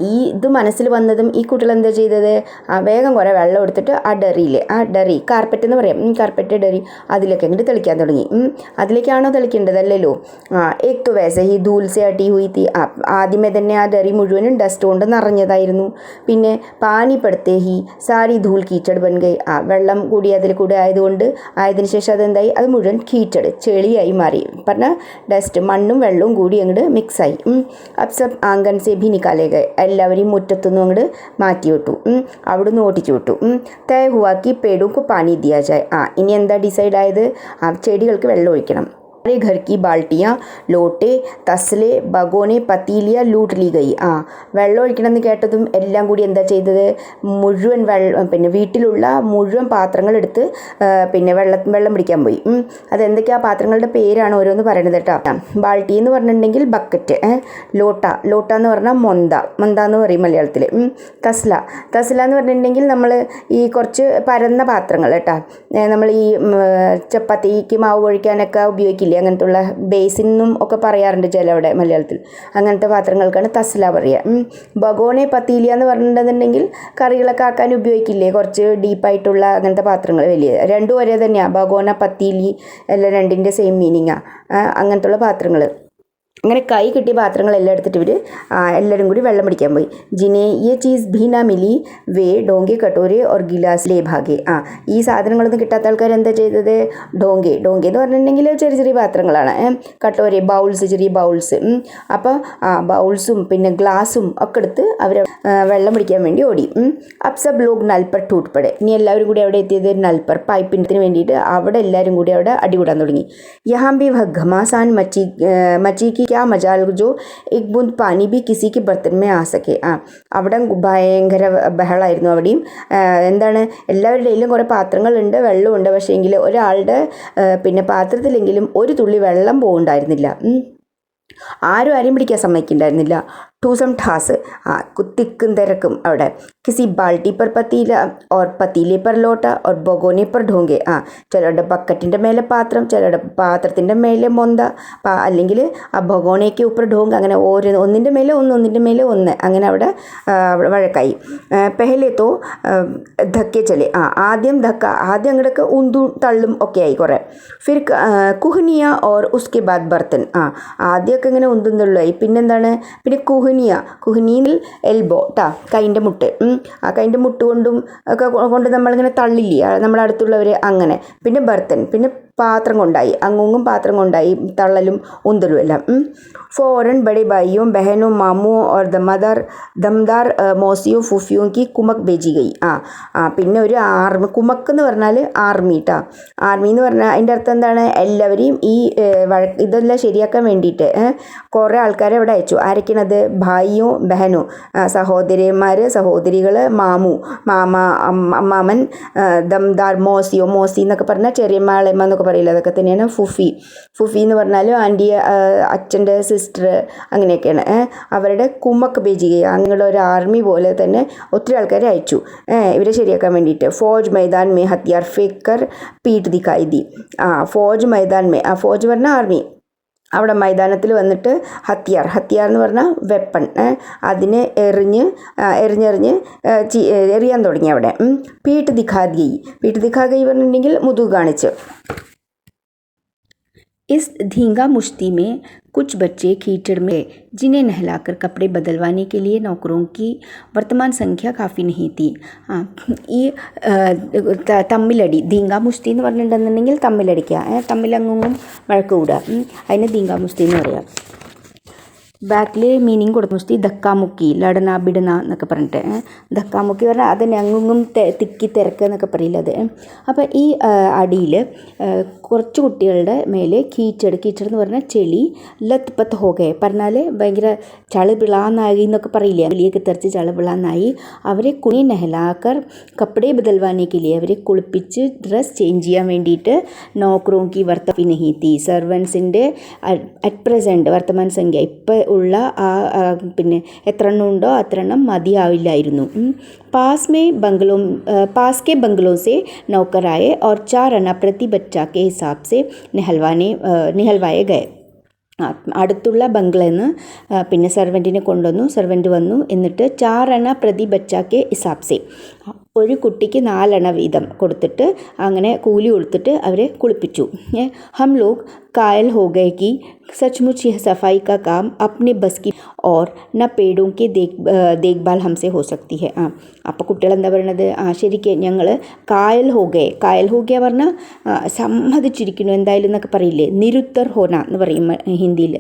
ഈ ഇത് മനസ്സിൽ വന്നതും ഈ കുട്ടികൾ എന്താ ചെയ്തത് വേഗം കുറേ വെള്ളം എടുത്തിട്ട് ആ ഡറി കാർപ്പറ്റ് എന്ന് പറയാം കാർപ്പറ്റ് ഡറി അതിലേക്ക് അങ്ങോട്ട് തെളിക്കാൻ തുടങ്ങി അതിലേക്കാണോ തെളിക്കേണ്ടത് അല്ലല്ലോ ഏക് തോ വൈസെ ഹി ധൂൽ സെ അടി ഹുയി തി ആദ്യമേ തന്നെ ആ ഡറി മുഴുവനും ഡസ്റ്റ് കൊണ്ട് നിറഞ്ഞതായിരുന്നു പിന്നെ പാനി പെടുത്തേ ഹി സാരി ധൂൾ കീച്ചട് ബൻഗൈ വെള്ളം കൂടി അതിൽ കൂടെ ആയതിനു ശേഷം അതെന്തായി അത് മുഴുവൻ കീച്ചട് ചെളിയായി മാറി പറഞ്ഞാൽ ഡസ്റ്റ് മണ്ണും വെള്ളവും കൂടി അങ്ങോട്ട് മിക്സായി അബ് സബ് ആംഗൻ സെ ഭി നിക്കാലേ ഗए എല്ലാവരെയും മുറ്റത്തുനിന്നും അങ്ങോട്ട് മാറ്റി വിട്ടു അവിടുന്ന് ഓട്ടിച്ചു വിട്ടു തയ ഹുവാക്കി പേടോക്ക് പാനി ദിയാ ജായ് ഇനി എന്താ ഡിസൈഡ് ആയത് ചെടികൾക്ക് വെള്ളം ഒഴിക്കണം घर की बाल्टियाँ ലോട്ടെ തസ്ലെ ബഗോനെ പത്തീലിയ ലൂട്ട് ലീ ഗയി വെള്ളം ഒഴിക്കണമെന്ന് കേട്ടതും എല്ലാം കൂടി എന്താ ചെയ്തത് മുഴുവൻ പിന്നെ വീട്ടിലുള്ള മുഴുവൻ പാത്രങ്ങളെടുത്ത് പിന്നെ വെള്ളം പിടിക്കാൻ പോയി അതെന്തൊക്കെയാ പാത്രങ്ങളുടെ പേരാണ് ഓരോന്ന് പറയണത് കേട്ടോ ബാൾട്ടി എന്ന് പറഞ്ഞിട്ടുണ്ടെങ്കിൽ ബക്കറ്റ് ലോട്ട എന്ന് പറഞ്ഞാൽ മൊന്ത എന്ന് പറയും മലയാളത്തിൽ തസ്ല എന്ന് പറഞ്ഞിട്ടുണ്ടെങ്കിൽ നമ്മൾ ഈ കുറച്ച് പരന്ന പാത്രങ്ങൾ കേട്ടോ നമ്മൾ ഈ ചപ്പാത്തിക്ക് മാവ് ഒഴിക്കാനൊക്കെ ഉപയോഗിക്കില്ല അങ്ങനത്തുള്ള ബേസിനും ഒക്കെ പറയാറുണ്ട് ചിലവിടെ മലയാളത്തിൽ അങ്ങനത്തെ പാത്രങ്ങൾക്കാണ് തസ്ല പറയുക ബഗോനെ പത്തീലിയ എന്ന് പറഞ്ഞിട്ടുണ്ടെന്നുണ്ടെങ്കിൽ കറികളൊക്കെ ആക്കാൻ ഉപയോഗിക്കില്ലേ കുറച്ച് ഡീപ്പായിട്ടുള്ള അങ്ങനത്തെ പാത്രങ്ങൾ വലിയ രണ്ടും ഒരേ തന്നെയാണ് ബഗോന പത്തീലി എല്ലാം രണ്ടിൻ്റെ സെയിം മീനിങ്ങാണ് അങ്ങനത്തുള്ള പാത്രങ്ങൾ അങ്ങനെ കൈ കിട്ടിയ പാത്രങ്ങളെല്ലാം എടുത്തിട്ട് ഇവർ എല്ലാവരും കൂടി വെള്ളം പിടിക്കാൻ പോയി ജിനെ ഈ cheese Beena Mili way ഡോങ്കെ കട്ടോരെ or ഗിലാസ് ലേ ഭാഗെ ഈ സാധനങ്ങളൊന്നും കിട്ടാത്ത ആൾക്കാർ എന്താ ചെയ്തത് ഡോങ്കെ എന്ന് പറഞ്ഞിട്ടുണ്ടെങ്കിൽ ചെറിയ പാത്രങ്ങളാണ് കട്ടോരെ ചെറിയ ബൗൾസ് അപ്പോൾ ബൗൾസും പിന്നെ ഗ്ലാസും ഒക്കെ എടുത്ത് അവർ വെള്ളം പിടിക്കാൻ വേണ്ടി ഓടി അബ് സബ് ലോഗ് നൽപർ ടൂട്ട്പടെ ഇനി എല്ലാവരും കൂടി അവിടെ എത്തിയത് നൽപർ പൈപ്പിന് വേണ്ടിയിട്ട് അവിടെ എല്ലാവരും കൂടി അവിടെ അടികൂടാൻ തുടങ്ങി യഹാം ബി ഘമാസാൻ മച്ചി की क्या मजाल जो एक बूंद पानी भी किसी के बर्तन में आ सके അവിടെ ഭയങ്കര ബഹളമായിരുന്നു അവിടെയും എന്താണ് എല്ലാവരുടെയിലും കുറേ പാത്രങ്ങളുണ്ട് വെള്ളമുണ്ട് പക്ഷേ എങ്കിൽ ഒരാളുടെ പിന്നെ പാത്രത്തിലെങ്കിലും ഒരു തുള്ളി വെള്ളം പോകുന്നുണ്ടായിരുന്നില്ല ആരും പിടിക്കാൻ സമ്മതിക്കുന്നുണ്ടായിരുന്നില്ല ठूसम ठास तिक्कुम तिरक्कुम അവിടെ किसी बाल्टी पर पतीला और पतीले पर लोटा और भगोने पर ढोंगे ചിലരുടെ ബക്കറ്റിൻ്റെ മേലെ പാത്രം, ചിലരുടെ പാത്രത്തിൻ്റെ മേലെ മൊന്ത, അല്ലെങ്കിൽ ആ ഭഗോണയ്ക്ക് ഉപ്പർ ढोंग, അങ്ങനെ ഒന്നിൻ്റെ മേലെ ഒന്ന് ഒന്നിൻ്റെ മേലെ ഒന്ന്, അങ്ങനെ അവിടെ വഴക്കായി. പെഹലെ തോ ധക്കെ ചലെ ആദ്യം അങ്ങോട്ടൊക്കെ ഉന്തും തള്ളും ഒക്കെ ആയി കുറേ. ഫിർ കുഹ്നിയ ഓർ ഉസ്കെ ബാദ് ബർത്തൻ ആദ്യമൊക്കെ ഇങ്ങനെ ഉന്തും തള്ളുമായി. പിന്നെന്താണ്, പിന്നെ കുഹ്നിയിൽ എൽബോ കൈൻ്റെ മുട്ട്, ആ കൈൻ്റെ മുട്ട് കൊണ്ട് നമ്മളിങ്ങനെ തള്ളില്ലേ നമ്മുടെ അടുത്തുള്ളവർ, അങ്ങനെ. പിന്നെ ബർത്തൻ, പിന്നെ പാത്രം കൊണ്ടായി, അങ്ങും പാത്രം കൊണ്ടായി തള്ളലും ഉന്തലും എല്ലാം. ഫോറൻ ബഡെ ഭായിയും ബഹനും മാമു ഓർ ദംദാർ മോസിയും ഫുഫിയും കി കുമക് ബേജി ഗയി. പിന്നെ ഒരു ആർമി, കുമക്ക് എന്ന് പറഞ്ഞാൽ ആർമി ആർമി എന്ന് പറഞ്ഞാൽ അതിൻ്റെ അർത്ഥം എന്താണ്, എല്ലാവരെയും ഈ ഇതെല്ലാം ശരിയാക്കാൻ വേണ്ടിയിട്ട് കുറേ ആൾക്കാരെ അവിടെ അയച്ചു. ആരൊക്കെയാണത്, ഭായിയും ബഹനും, സഹോദരിമാർ സഹോദരികൾ, മാമ അമ്മാമൻ, ദംദാർ മോസി എന്നൊക്കെ പറഞ്ഞാൽ ചെറിയ മാളയമ്മ എന്നൊക്കെ പറയില്ല, അതൊക്കെ തന്നെയാണ് ഫുഫി എന്ന് പറഞ്ഞാൽ ആൻറ്റി, അച്ഛൻ്റെ സിസ്റ്റർ, അങ്ങനെയൊക്കെയാണ്. അവരുടെ കുമക്ക് ബേജിക, അങ്ങനെയുള്ള ഒരു ആർമി പോലെ തന്നെ ഒത്തിരി ആൾക്കാരെ അയച്ചു ഇവരെ ശരിയാക്കാൻ വേണ്ടിയിട്ട്. ഫോജ് Maidan may ഹത്യാർ ഫേക്കർ P ദിഖായി the. ഫോജ് Maidan may, ഫോജ് പറഞ്ഞാൽ ആർമി, അവിടെ മൈതാനത്തിൽ വന്നിട്ട് ഹത്യാർ എന്ന് പറഞ്ഞാൽ വെപ്പൺ, അതിനെ എറിഞ്ഞ് എറിയാൻ തുടങ്ങി അവിടെ. പീട്ട് ദിഖാഗി പറഞ്ഞിട്ടുണ്ടെങ്കിൽ മുതുക് കാണിച്ച്. इस धींगा मुश्ती में कुछ बच्चे कीचड़ में जिन्हें नहलाकर कपड़े बदलवाने के लिए नौकरों की वर्तमान संख्या काफ़ी नहीं थी. ഈ തമ്മിലടി, ധീങ്കാ മുഷ്ടി എന്ന് പറഞ്ഞിട്ടുണ്ടെന്നുണ്ടെങ്കിൽ തമ്മിലടിക്കുക, തമ്മിലങ്ങും വഴക്ക് കൂടുക, അതിന് ധീങ്കാ മുഷ്ടി എന്ന് പറയാം. ബാക്കിൽ മീനിങ് കൊടുക്കും, മുഷ്ടി ധക്കാമുക്കി, ലടന ബിടന എന്നൊക്കെ പറഞ്ഞിട്ട്. ധക്കാമുക്കി പറഞ്ഞാൽ അതിന് അങ്ങും തിക്കി തിരക്ക് എന്നൊക്കെ പറയില്ല അത്. അപ്പോൾ ഈ അടിയിൽ കുറച്ച് കുട്ടികളുടെ മേലെ കീച്ചട് എന്ന് പറഞ്ഞാൽ ചെളി, ലത്ത് പത്ത് ഹോകെ പറഞ്ഞാൽ ഭയങ്കര ചളിപിളാന്നായി എന്നൊക്കെ പറയില്ലേ, വലിയൊക്കെ തെറിച്ച് ചളിപിളാന്നായി. അവരെ കുണി നെഹലാക്കർ കപ്പടെ ബദൽവാനേക്കില്ലേ, അവരെ കുളിപ്പിച്ച് ഡ്രസ്സ് ചേഞ്ച് ചെയ്യാൻ വേണ്ടിയിട്ട് നോക്കറോങ്കി വർത്തപ്പി നഹീത്തി, സർവൻസിൻ്റെ അറ്റ് പ്രസൻറ്റ് വർത്തമാന സംഖ്യ ഇപ്പോൾ ഉള്ള പിന്നെ എത്ര എണ്ണം ഉണ്ടോ അത്ര എണ്ണം മതിയാവില്ലായിരുന്നു. पास के बंगलों से नौकर आए और 4 आना प्रति बच्चा के हिसाब से निहलवाए गए. അടുത്തുള്ള ബംഗ്ലയിൽ നിന്ന് പിന്നെ സെർവൻറ്റിനെ കൊണ്ടുവന്നു, സെർവൻറ്റ് വന്നു, എന്നിട്ട് 4 ആന പ്രതി ബച്ചാക്കെ ഹിസാബ്സെ, ഒരു കുട്ടിക്ക് 4 ആന വീതം കൊടുത്തിട്ട് അങ്ങനെ കൂലി കൊടുത്തിട്ട് അവരെ കുളിപ്പിച്ചു. हम लोग कायल हो गए कि सचमुच यह सफाई का काम अपने बस की और न पेड़ों के देखभाल हमसे हो सकती है. അപ്പോൾ കുട്ടികൾ എന്താ പറയണത്, ശരിക്കും ഞങ്ങൾ കായൽ ഹോഗയ പറഞ്ഞാൽ സമ്മതിച്ചിരിക്കുന്നു എന്തായാലും എന്നൊക്കെ പറയില്ലേ, നിരുത്തർ ഹോന എന്ന് പറയും ഹിന്ദിയിൽ.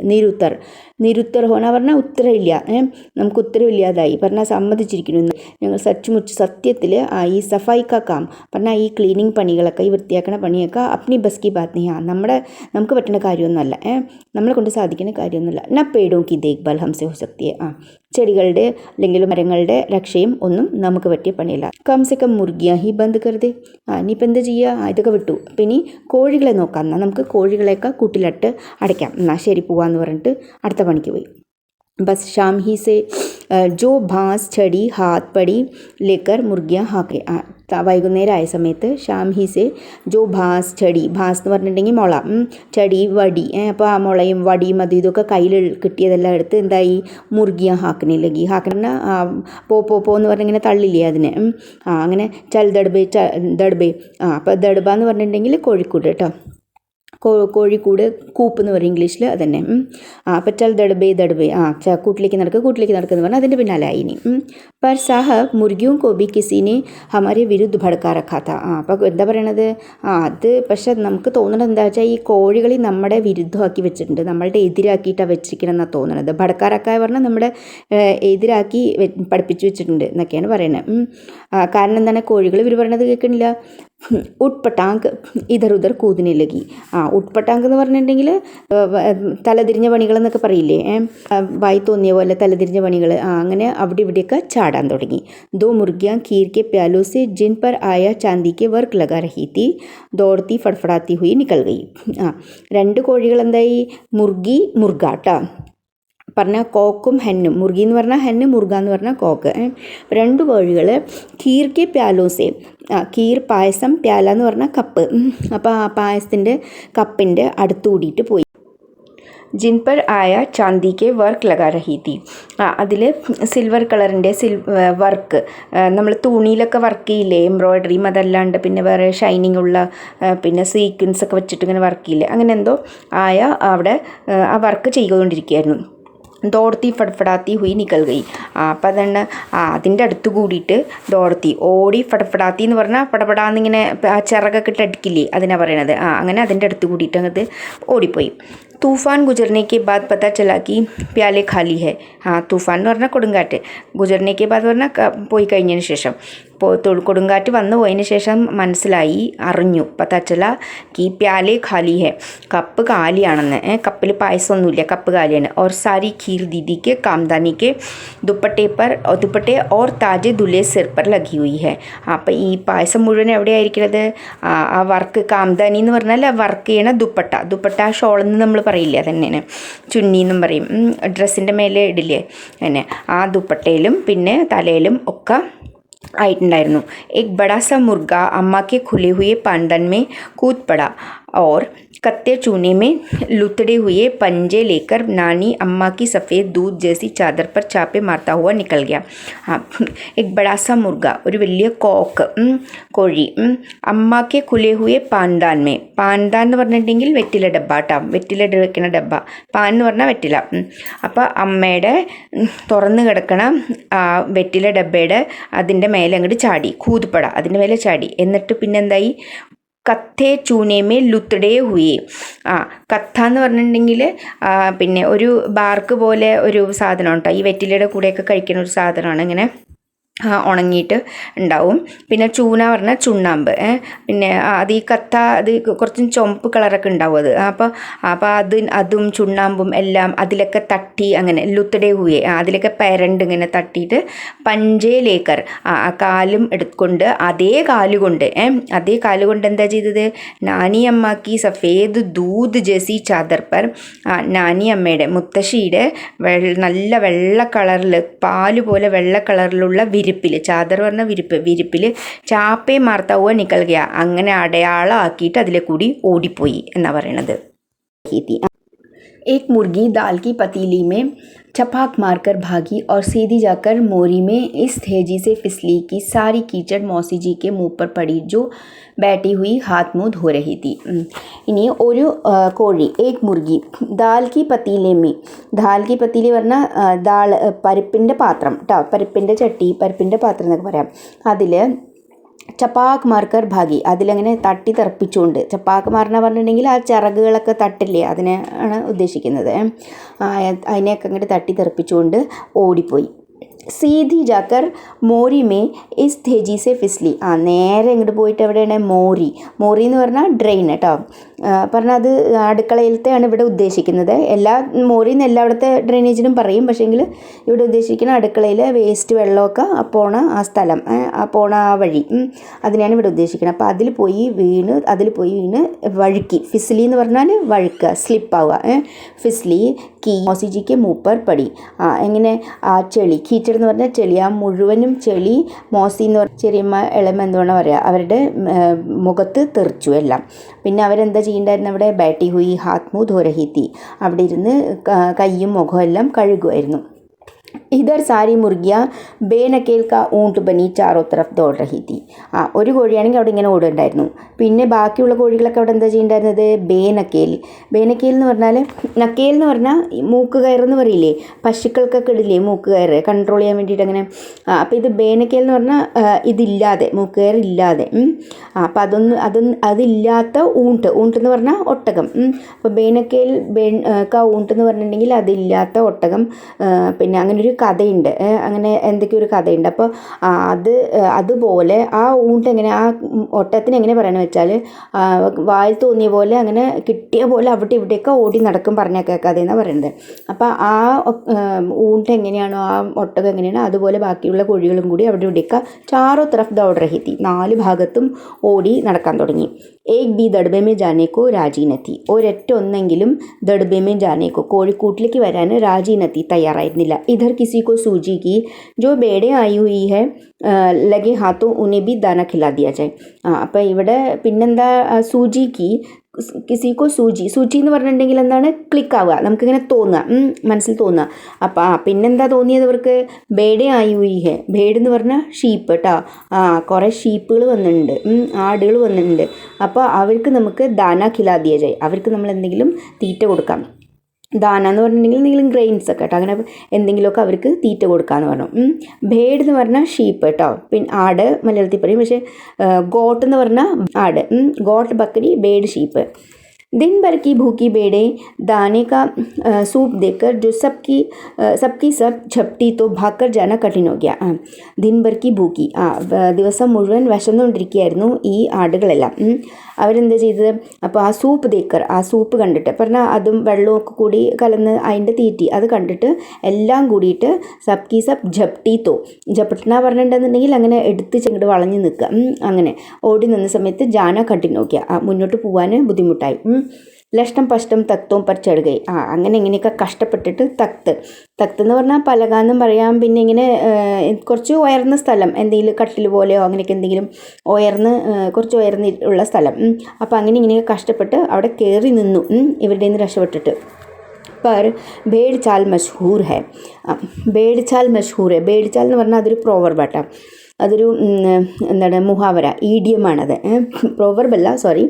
നിരുത്തർ ഹോന പറഞ്ഞാൽ ഉത്തരവില്ല, നമുക്ക് ഉത്തരവില്ലാതായി പറഞ്ഞാൽ സമ്മതിച്ചിരിക്കുന്നു. ഞങ്ങൾ സത്യത്തിൽ ഈ സഫായി കാ കാം പറഞ്ഞാൽ ഈ ക്ലീനിങ് പണികളൊക്കെ, ഈ വൃത്തിയാക്കണ പണിയൊക്കെ അപ്നി ബസ് കി ബാത് नहीं, നമുക്ക് പറ്റുന്ന കാര്യമൊന്നുമല്ല, നമ്മളെ കൊണ്ട് സാധിക്കുന്ന കാര്യമൊന്നുമില്ല. ന പേടോം കി ദേഖ്ഭാൽ ഹംസെ ഹോ സക്തി ഹെ, ചെടികളുടെ അല്ലെങ്കിൽ മരങ്ങളുടെ രക്ഷയും ഒന്നും നമുക്ക് പറ്റിയ പണിയല്ല. കംസെ കം മുർഗിയാ ഹി ബന്ദ് കരുതേ, ഇനിയിപ്പോൾ എന്ത് ചെയ്യുക, ഇതൊക്കെ വിട്ടു, അപ്പം ഇനി കോഴികളെ നോക്കാം, എന്നാൽ നമുക്ക് കോഴികളെയൊക്കെ കൂട്ടിലിട്ട് അടയ്ക്കാം, എന്നാൽ ശരി പോവാന്ന് പറഞ്ഞിട്ട് അടുത്ത പണിക്ക് പോയി. बस शाम ही से जो भांस छड़ी हाथ पड़ी लेकर मुर्गियाँ हाँके, വൈകുന്നേരമായ സമയത്ത് ഷാം ഹീസെ ജോ ഭാസ് എന്ന് പറഞ്ഞിട്ടുണ്ടെങ്കിൽ മുള, ചെടി വടി, അപ്പോൾ ആ മുളയും വടിയും അതും ഇതൊക്കെ കയ്യിൽ കിട്ടിയതെല്ലാം എടുത്ത് എന്തായി, മുർഗിയ ഹാക്കണില്ലെങ്കിൽ, ഹാക്കണ പോ എന്ന് പറഞ്ഞിങ്ങനെ തള്ളില്ലേ അതിനെ, അങ്ങനെ ചൽ ദഡ്ബേ അപ്പോൾ ദഡ്ബ എന്ന് പറഞ്ഞിട്ടുണ്ടെങ്കിൽ കോഴിക്കൂട് കേട്ടോ, കോഴിക്കൂട് കൂപ്പ് എന്ന് പറയും ഇംഗ്ലീഷിൽ, അതന്നെ. അപ്പോൾ ചൽ ദഡ്ബേ കൂട്ടിലേക്ക് നടക്കുന്നു പറഞ്ഞാൽ അതിൻ്റെ പിന്നാലെ ഇനി. पर साहब मुर्गियों को भी किसी ने हमारे विरुद्ध भड़का रखा था. അപ്പോൾ എന്താ പറയണത്, അത് പക്ഷെ നമുക്ക് തോന്നണത് എന്താ വെച്ചാൽ ഈ കോഴികളെ നമ്മുടെ വിരുദ്ധമാക്കി വെച്ചിട്ടുണ്ട്, നമ്മളുടെ എതിരാക്കിയിട്ടാണ് വെച്ചിരിക്കണം എന്നാണ് തോന്നണത്. ഭടക്കാരക്കായ പറഞ്ഞാൽ നമ്മുടെ എതിരാക്കി പഠിപ്പിച്ച് വെച്ചിട്ടുണ്ട് എന്നൊക്കെയാണ് പറയുന്നത്. കാരണം എന്താണ്, കോഴികൾ ഇവർ പറയണത് കേൾക്കണില്ല. ഉട്ട്പട്ടാങ്ക് ഇധർ ഉധർ കൂതിനെ ലഗി. ഉട്ട്പട്ടാങ്ക് എന്ന് പറഞ്ഞിട്ടുണ്ടെങ്കിൽ തലതിരിഞ്ഞ പണികൾ എന്നൊക്കെ പറയില്ലേ, വായി തോന്നിയ പോലെ തലതിരിഞ്ഞ പണികൾ, അങ്ങനെ അവിടെ ഇവിടെയൊക്കെ ചാടാൻ തുടങ്ങി. ദോ മുർഗിയാ खीर के प्यालों से जिन पर आया चांदी के वर्क लगा रही थी दौड़ती फड़फड़ाती हुई निकल गई. 2 കോഴികൾ എന്തായി, മുർഗാട്ടാ, പറഞ്ഞാൽ കോക്കും ഹെന്നും. മുർഗി എന്ന് പറഞ്ഞാൽ ഹെന്ന്, മുർഗ എന്ന് പറഞ്ഞാൽ കോക്ക്. 2 കോഴികൾ ഖീർ കെ പ്യാലോസെ, ഖീർ പായസം, പ്യാല എന്ന് പറഞ്ഞാൽ കപ്പ്. അപ്പോൾ ആ പായസത്തിൻ്റെ കപ്പിൻ്റെ അടുത്ത് കൂടിയിട്ട് പോയി. जिन पर आया चांदी के वर्क लगा रही थी. അതിൽ സിൽവർ കളറിൻ്റെ വർക്ക്, നമ്മൾ തുണിയിലൊക്കെ വർക്ക് ചെയ്യില്ലേ, എംബ്രോയ്ഡറിയും അതല്ലാണ്ട് പിന്നെ വേറെ ഷൈനിങ് ഉള്ള പിന്നെ സീക്വൻസ് ഒക്കെ വെച്ചിട്ട് ഇങ്ങനെ വർക്ക് ചെയ്യില്ലേ, അങ്ങനെ എന്തോ ആയ അവിടെ ആ വർക്ക് ചെയ്തുകൊണ്ടിരിക്കുകയായിരുന്നു. ദോടത്തി ഫടഫടാത്തി ഹുയി നിക്കൽ ഗയി. അപ്പം അതുകൊണ്ട് അതിൻ്റെ അടുത്ത് കൂടിയിട്ട് ദോടത്തി ഓടി, ഫടഫടാത്തി എന്ന് പറഞ്ഞാൽ പടപടാന്നിങ്ങനെ ആ ചിറകൊക്കെ ഇട്ട് അടിക്കില്ലേ, അതിനാണ് പറയണത്. അങ്ങനെ അതിൻ്റെ അടുത്ത് കൂടിയിട്ട് അങ്ങോട്ട് ഓടിപ്പോയി. തൂഫാൻ ഗുജർനെ കെ ബാദ് പता चला कि प्याले खाली है. തൂഫാൻ എന്ന് പറഞ്ഞാൽ കൊടുങ്കാറ്റ്, ഗുജർനെ കെ ബാദ് പറഞ്ഞാൽ പോയി കഴിഞ്ഞതിന് ശേഷം, കൊടുങ്കാറ്റ് വന്നു പോയതിന് ശേഷം മനസ്സിലായി, അറിഞ്ഞു, പता चला कि प्याले खाली है, കപ്പ് കാലിയാണെന്ന്. കപ്പിൽ പായസമൊന്നുമില്ല, കപ്പ് കാലിയാണ്. और सारी खीर दीदी के कामदानी के दुपट्टे और ताजे दुल्हे सिर पर लगी हुई है. അപ്പം ഈ പായസം മുഴുവൻ എവിടെയായിരിക്കുന്നത്? ആ വർക്ക്, കാംദാനി എന്ന് പറഞ്ഞാൽ വർക്ക് ചെയ്യണ ദുപ്പട്ട ഷോളെന്ന് നമ്മൾ പറയില്ലേ, അതന്നെയാണ് ചുന്നി എന്നും പറയും. ഡ്രസ്സിൻ്റെ മേലെ ഇടില്ലേ, അങ്ങനെ ആ ദുപ്പട്ടയിലും പിന്നെ തലയിലും ഒക്കെ ആയിട്ടുണ്ടായിരുന്നു. एक बड़ा सा मुर्गा अम्मा के खुले हुए पानदान में कूद पड़ा और कत्ते चूने में लुतड़े हुए पंजे लेकर नानी अम्मा की सफ़ेद दूध जैसी चादर पर छापे मारता हुआ निकल गया. एक बड़ा सा मुर्गा, ഒരു വലിയ കോക്ക്, കോഴി, അമ്മാക്കെ खुले हुए പാൻദാൻ മേ, പാൻദാൻ എന്ന് പറഞ്ഞിട്ടുണ്ടെങ്കിൽ വെറ്റില ഡബ്ബ കേട്ടോ, വെറ്റില വെക്കണ ഡബ്ബ, പാൻ എന്ന് പറഞ്ഞാൽ വെറ്റില. അപ്പോൾ അമ്മയുടെ തുറന്ന് കിടക്കണ വെറ്റില ഡബ്ബയുടെ അതിൻ്റെ മേലെ അങ്ങോട്ട് ചാടി, കൂതുപട അതിൻ്റെ മേലെ ചാടി. എന്നിട്ട് പിന്നെന്തായി? കത്തേ ചൂനേമേ ലുത്തടേ ഹുയേ. കത്ത എന്ന് പറഞ്ഞിട്ടുണ്ടെങ്കിൽ പിന്നെ ഒരു ബാർക്ക് പോലെ ഒരു സാധനം കേട്ടോ, ഈ വെറ്റിലയുടെ കൂടെയൊക്കെ കഴിക്കുന്ന ഒരു സാധനമാണ്, ഇങ്ങനെ ഉണങ്ങിയിട്ട് ഉണ്ടാവും. പിന്നെ ചൂന പറഞ്ഞാൽ ചുണ്ണാമ്പ്. പിന്നെ അത് ഈ കത്ത അത് കുറച്ചും ചുമപ്പ് കളറൊക്കെ ഉണ്ടാവും അത്. അപ്പോൾ അതും ചുണ്ണാമ്പും എല്ലാം അതിലൊക്കെ തട്ടി, അങ്ങനെ ലുത്തടേ ഹുയെ, അതിലൊക്കെ പെരണ്ട് ഇങ്ങനെ തട്ടിയിട്ട് പഞ്ചേലേക്കർ, ആ കാലും എടുക്കൊണ്ട് അതേ കാലുകൊണ്ട് എന്താ ചെയ്തത്? നാനി അമ്മാക്കി സഫേദ് ദൂത് ജേസി ചാദർ പർ, നാനി അമ്മയുടെ മുത്തശ്ശിയുടെ നല്ല വെള്ള കളറിൽ, പാല് പോലെ വെള്ള കളറിലുള്ള വിരിപ്പിൽ, ചാദർ പറഞ്ഞ വിരിപ്പിൽ ചാപ്പേ മാർത്താ ഹുവ നിക്കൽ ഗയ, അങ്ങനെ അടയാളമാക്കിയിട്ട് അതിലെ കൂടി ഓടിപ്പോയി എന്നാണ് പറയണത്. एक मुर्गी दाल की पतीली में छपाक मारकर भागी और सीधी जाकर मोरी में इस तेजी से फिसली कि सारी कीचड़ मौसी जी के मुंह पर पड़ी, जो बैठी हुई हाथ मुंह धो रही थी. ഇനി ഒരു കോഴി, एक मुर्गी दाल की पतीले में, दाल की पतीली പറഞ്ഞാൽ ദാൾ, പരിപ്പിൻ്റെ പാത്രം കേട്ടോ, പരിപ്പിൻ്റെ ചട്ടി, പരിപ്പിൻ്റെ പാത്രം എന്നൊക്കെ പറയാം. അതിൽ ചപ്പാക്ക് മാർക്കർ ഭാഗി, അതിലങ്ങനെ തട്ടി തെറപ്പിച്ചുകൊണ്ട്, ചപ്പാക്ക് മാറണ പറഞ്ഞിട്ടുണ്ടെങ്കിൽ ആ ചിറകുകളൊക്കെ തട്ടില്ലേ, അതിനെ ആണ് ഉദ്ദേശിക്കുന്നത്. അതിനെയൊക്കെ അങ്ങോട്ട് തട്ടി തെറപ്പിച്ചുകൊണ്ട് ഓടിപ്പോയി. സീധി ജാക്കർ മോരി മേ ഇസ് തേജി സെ ഫിസ്ലി, നേരെ ഇങ്ങോട്ട് പോയിട്ട് എവിടെയാണ്? മോരി എന്ന് പറഞ്ഞാൽ ഡ്രെയിൻ കേട്ടോ, പറഞ്ഞാൽ അത് അടുക്കളയിലത്തെയാണ് ഇവിടെ ഉദ്ദേശിക്കുന്നത്. മോരിന്ന് എല്ലായിടത്തെ ഡ്രെയിനേജിനും പറയും, പക്ഷേങ്കിൽ ഇവിടെ ഉദ്ദേശിക്കുന്ന അടുക്കളയിലെ വേസ്റ്റ് വെള്ളമൊക്കെ പോണ ആ സ്ഥലം, പോണ ആ വഴി, അതിനെയാണ് ഇവിടെ ഉദ്ദേശിക്കുന്നത്. അപ്പോൾ അതിൽ പോയി വീണ് വഴുക്കി, ഫിസ്ലി എന്ന് പറഞ്ഞാൽ വഴുക്കുക, സ്ലിപ്പാവുക. ഫിസ്ലി കീ മോസിജിക്ക് മൂപ്പർ പടി, എങ്ങനെ ആ ചെളി, കീച്ചട് എന്ന് പറഞ്ഞാൽ ചെളി, ആ മുഴുവനും ചെളി മോസി എന്ന് പറഞ്ഞാൽ ചെറിയമ്മ ഇളമ എന്തുവേണം പറയുക, അവരുടെ മുഖത്ത് തെറിച്ചു എല്ലാം. പിന്നെ അവരെന്താ ചെയ്യേണ്ടായിരുന്നു? അവിടെ ബാറ്റി ഹുയി ഹാത്ത് മുഹ് ധോ രഹി തി, അവിടെ ഇരുന്ന് കയ്യും മുഖവും എല്ലാം കഴുകുമായിരുന്നു. ഇധർ സാരി മുർഗിയ ബേനക്കേൽ കാ ഊണ്ട് ബനി ചാറോ തരഫ് ദോട് രഹി തി. ഒരു കോഴിയാണെങ്കിൽ അവിടെ ഇങ്ങനെ ഓടുണ്ടായിരുന്നു. പിന്നെ ബാക്കിയുള്ള കോഴികളൊക്കെ അവിടെ എന്താ ചെയ്യേണ്ടായിരുന്നത്? ബേനക്കേൽ എന്ന് പറഞ്ഞാൽ, നക്കേൽ എന്ന് പറഞ്ഞാൽ മൂക്ക് കയറെന്ന് പറയില്ലേ, പശുക്കൾക്കൊക്കെ ഇടില്ലേ മൂക്ക് കയറ് കൺട്രോൾ ചെയ്യാൻ വേണ്ടിയിട്ട് അങ്ങനെ. അപ്പോൾ ഇത് ബേനക്കേൽ എന്ന് പറഞ്ഞാൽ ഇതില്ലാതെ, മൂക്ക് കയറില്ലാതെ. അപ്പോൾ അതില്ലാത്ത ഊണ്ട് എന്ന് പറഞ്ഞാൽ ഒട്ടകം. അപ്പോൾ ബേനക്കേൽ കാ ഊണ്ട് എന്ന് പറഞ്ഞിട്ടുണ്ടെങ്കിൽ അതില്ലാത്ത ഒട്ടകം. പിന്നെ അങ്ങനെ ഒരു കഥയുണ്ട്, അങ്ങനെ എന്തൊക്കെയോ ഒരു കഥയുണ്ട്. അപ്പോൾ അതുപോലെ ആ ഊണ്ട് എങ്ങനെ, ആ ഒട്ടകത്തിന് എങ്ങനെ പറയണമെന്ന് വെച്ചാൽ വായിൽ തോന്നിയ പോലെ അങ്ങനെ കിട്ടിയ പോലെ അവിടെ ഇവിടെയൊക്കെ ഓടി നടക്കും പറഞ്ഞൊക്കെ കഥയെന്നാണ് പറയുന്നത്. അപ്പോൾ ആ ഊണ്ട് എങ്ങനെയാണോ, ആ ഒട്ടകം എങ്ങനെയാണോ അതുപോലെ ബാക്കിയുള്ള കോഴികളും കൂടി അവിടെ ഇവിടെയൊക്കെ ചാറോ തറഫ് ദൗഡ് റഹി തീ, 4 ഭാഗത്തും ഓടി നടക്കാൻ തുടങ്ങി. ഏക് ബി ദഡ്ബെ മേ ജാനെ കോ രാജി നത്തി, ഒരൊറ്റ ഒന്നെങ്കിലും ദഡ്ബെ മേ ജാനെ കോ, കോഴിക്കൂട്ടിലേക്ക് വരാൻ രാജി നത്തി, തയ്യാറായിരുന്നില്ല. ഇധർ കിസി കോ സൂചി കി ജോ ബേഡെ ആയി ഹുയി ഹെ ലഗെ ഹാത്തോ ഉന്നെ ബി ദാന ഖിലാ ദിയാ ജായ്. അപ്പോൾ ഇവിടെ പിന്നെന്താ, സൂചിക്ക് കിസിക്കോ സൂചി എന്ന് പറഞ്ഞിട്ടുണ്ടെങ്കിൽ എന്താണ്, ക്ലിക്കാവുക, നമുക്കിങ്ങനെ തോന്നുക, മനസ്സിൽ തോന്നുക. അപ്പോൾ പിന്നെന്താ തോന്നിയത് ഇവർക്ക്, ബേഡെ ആയി ഹുയി ഹെ, ബേഡ് എന്ന് പറഞ്ഞാൽ ഷീപ്പ് കേട്ടോ. കുറേ ഷീപ്പുകൾ വന്നിട്ടുണ്ട്, ആടുകൾ വന്നിട്ടുണ്ട്. അപ്പോൾ അവർക്ക് നമുക്ക് ദാന ഖിലാ ദിയ ജായ്, അവർക്ക് നമ്മൾ എന്തെങ്കിലും തീറ്റ കൊടുക്കാം. ദാന എന്ന് പറഞ്ഞിട്ടുണ്ടെങ്കിൽ എന്തെങ്കിലും ഗ്രെയിൻസ് ഒക്കെ കേട്ടോ, അങ്ങനെ എന്തെങ്കിലുമൊക്കെ അവർക്ക് തീറ്റ കൊടുക്കാമെന്ന് പറഞ്ഞു. ഭേഡ് എന്ന് പറഞ്ഞാൽ ഷീപ്പ് കേട്ടോ, പിന്നെ ആട് മലയാളത്തിൽ പറയും, പക്ഷേ ഗോട്ട് എന്ന് പറഞ്ഞാൽ ആട്, ഗോട്ട് ബക്കരി, ബേഡ് ഷീപ്പ്. दिन भर की भूखी भेड़ें दाने का सूप देकर जो सबकी सब झपटी तो भागकर जाना कठिन हो गया. दिन भर की ഭൂക്കി, ദിവസം മുഴുവൻ വിശന്നുകൊണ്ടിരിക്കുകയായിരുന്നു ഈ ആടുകളെല്ലാം. അവരെന്താ ചെയ്തത്, അപ്പോൾ ആ സൂപ്പ് കണ്ടിട്ട് പറഞ്ഞാൽ അതും വെള്ളമൊക്കെ കൂടി കലർന്ന് അതിൻ്റെ തീറ്റി അത് കണ്ടിട്ട് എല്ലാം കൂടിയിട്ട് സബ്കി സബ് ഝപ്റ്റി തോ, ഝപ്പട്ടന പറഞ്ഞിട്ടുണ്ടെന്നുണ്ടെങ്കിൽ അങ്ങനെ എടുത്ത് ചെങ്ങട് വളഞ്ഞ് നിൽക്കുക, അങ്ങനെ ഓടി നിന്ന സമയത്ത് ജാന കഠിൻ നോക്കിയ, മുന്നോട്ട് പോകാൻ ബുദ്ധിമുട്ടായി. ലഷ്ടം പഷ്ടം തക്തവും പർ ചढ़ गई, അങ്ങനെ ഇങ്ങനെയൊക്കെ കഷ്ടപ്പെട്ടിട്ട് തക്ത് എന്ന് പറഞ്ഞാൽ പലക എന്നും പറയാം. പിന്നെ ഇങ്ങനെ കുറച്ച് ഉയർന്ന സ്ഥലം, എന്തെങ്കിലും കട്ടിൽ പോലെയോ അങ്ങനെയൊക്കെ എന്തെങ്കിലും കുറച്ച് ഉയർന്നുള്ള സ്ഥലം. അപ്പോൾ അങ്ങനെ ഇങ്ങനെയൊക്കെ കഷ്ടപ്പെട്ട് അവിടെ കയറി നിന്നു ഇവരുടെ നിന്ന് രക്ഷപ്പെട്ടിട്ട്. पर भेड़ चाल मशहूर है, भेड़ चाल എന്ന് പറഞ്ഞാൽ അതൊരു പ്രോവർബാട്ടോ, അതൊരു എന്താണ് മുഹാവര, ഈഡിയമാണത്, പ്രോവർബല്ല സോറി,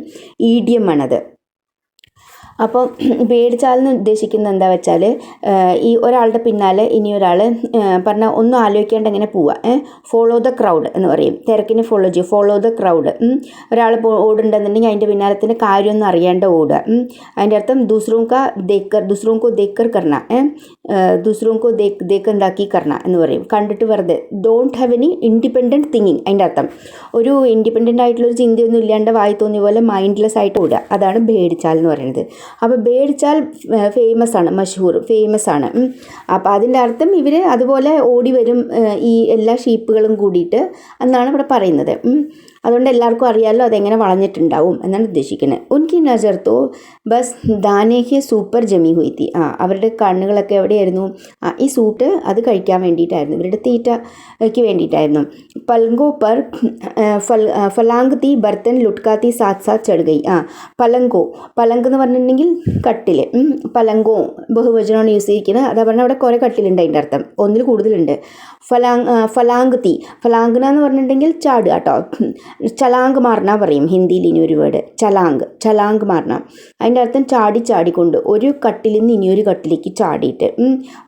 ഈഡിയമാണത്. അപ്പോൾ പേടിച്ചാലെന്ന് ഉദ്ദേശിക്കുന്നത് എന്താ വെച്ചാൽ, ഈ ഒരാളുടെ പിന്നാലെ ഇനി ഒരാൾ പറഞ്ഞാൽ ഒന്നും ആലോചിക്കാണ്ട് എങ്ങനെ പോവുക, ഫോളോ ദ ക്രൗഡ് എന്ന് പറയും, തിരക്കിനെ ഫോളോ ദ ക്രൗഡ്. ഒരാൾ ഓടുന്നുണ്ടെന്നുണ്ടെങ്കിൽ അതിൻ്റെ പിന്നാലെ തന്നെ കാര്യമൊന്നും അറിയാണ്ട് ഓടുക. അതിൻ്റെ അർത്ഥം ദൂസറോങ്കോ ദേക്കർ കർണ, ദൂസറോങ്കോ ദേക്കർ ഉണ്ടാക്കി കർണ എന്ന് പറയും, കണ്ടിട്ട് വെറുതെ. Don't have any independent thinking, അതിൻ്റെ അർത്ഥം ഒരു ഇൻഡിപെൻഡൻ്റ് ആയിട്ടുള്ളൊരു ചിന്തയൊന്നും ഇല്ലാണ്ട് വായി തോന്നിയ പോലെ മൈൻഡ്ലെസ് ആയിട്ട് ഓടുക, അതാണ് പേടിച്ചാൽ എന്ന് പറയുന്നത്. അപ്പോൾ പേടിച്ചാൽ ഫേമസ് ആണ്. അപ്പോൾ അതിൻ്റെ അർത്ഥം ഇവർ അതുപോലെ ഓടി വരും ഈ എല്ലാ ഷീപ്പുകളും കൂടിയിട്ട് എന്നാണ് ഇവിടെ പറയുന്നത്. അതുകൊണ്ട് എല്ലാവർക്കും അറിയാമല്ലോ അതെങ്ങനെ വളഞ്ഞിട്ടുണ്ടാവും എന്നാണ് ഉദ്ദേശിക്കുന്നത്. ഉൻകി നസർ തോ ബസ് ദാനേഹെ സൂപ്പർ ജമി ഹുയി തീ, അവരുടെ കണ്ണുകളൊക്കെ എവിടെയായിരുന്നു, ഈ സൂട്ട് അത് കഴിക്കാൻ വേണ്ടിയിട്ടായിരുന്നു, ഇവരുടെ തീറ്റയ്ക്ക് വേണ്ടിയിട്ടായിരുന്നു. പലങ്കോ പർ ഫലാങ്ക് തീ ബർത്തൻ ലുട്കാത്തി സാത്ത് ചढ़ गई. പലങ്ക് എന്ന് പറഞ്ഞിട്ടുണ്ടെങ്കിൽ കട്ടിൽ, പലങ്കോ ബഹുവചനമാണ് യൂസ് ചെയ്തിരിക്കുന്നത്. അതാ പറഞ്ഞാൽ അവിടെ കുറേ കട്ടിലുണ്ട്, അതിൻ്റെ അർത്ഥം ഒന്നിൽ കൂടുതലുണ്ട്. ഫലാങ്ക് എന്ന് പറഞ്ഞിട്ടുണ്ടെങ്കിൽ ചാടുക കേട്ടോ, ചലാങ്ക് മാറണ പറയും ഹിന്ദിയിൽ. ഇനി ഒരു വേർഡ് ചലാങ്ക് മാറണ, അതിൻ്റെ അർത്ഥം ചാടിക്കൊണ്ട് ഒരു കട്ടിൽ നിന്ന് ഇനിയൊരു കട്ടിലേക്ക് ചാടിയിട്ട്,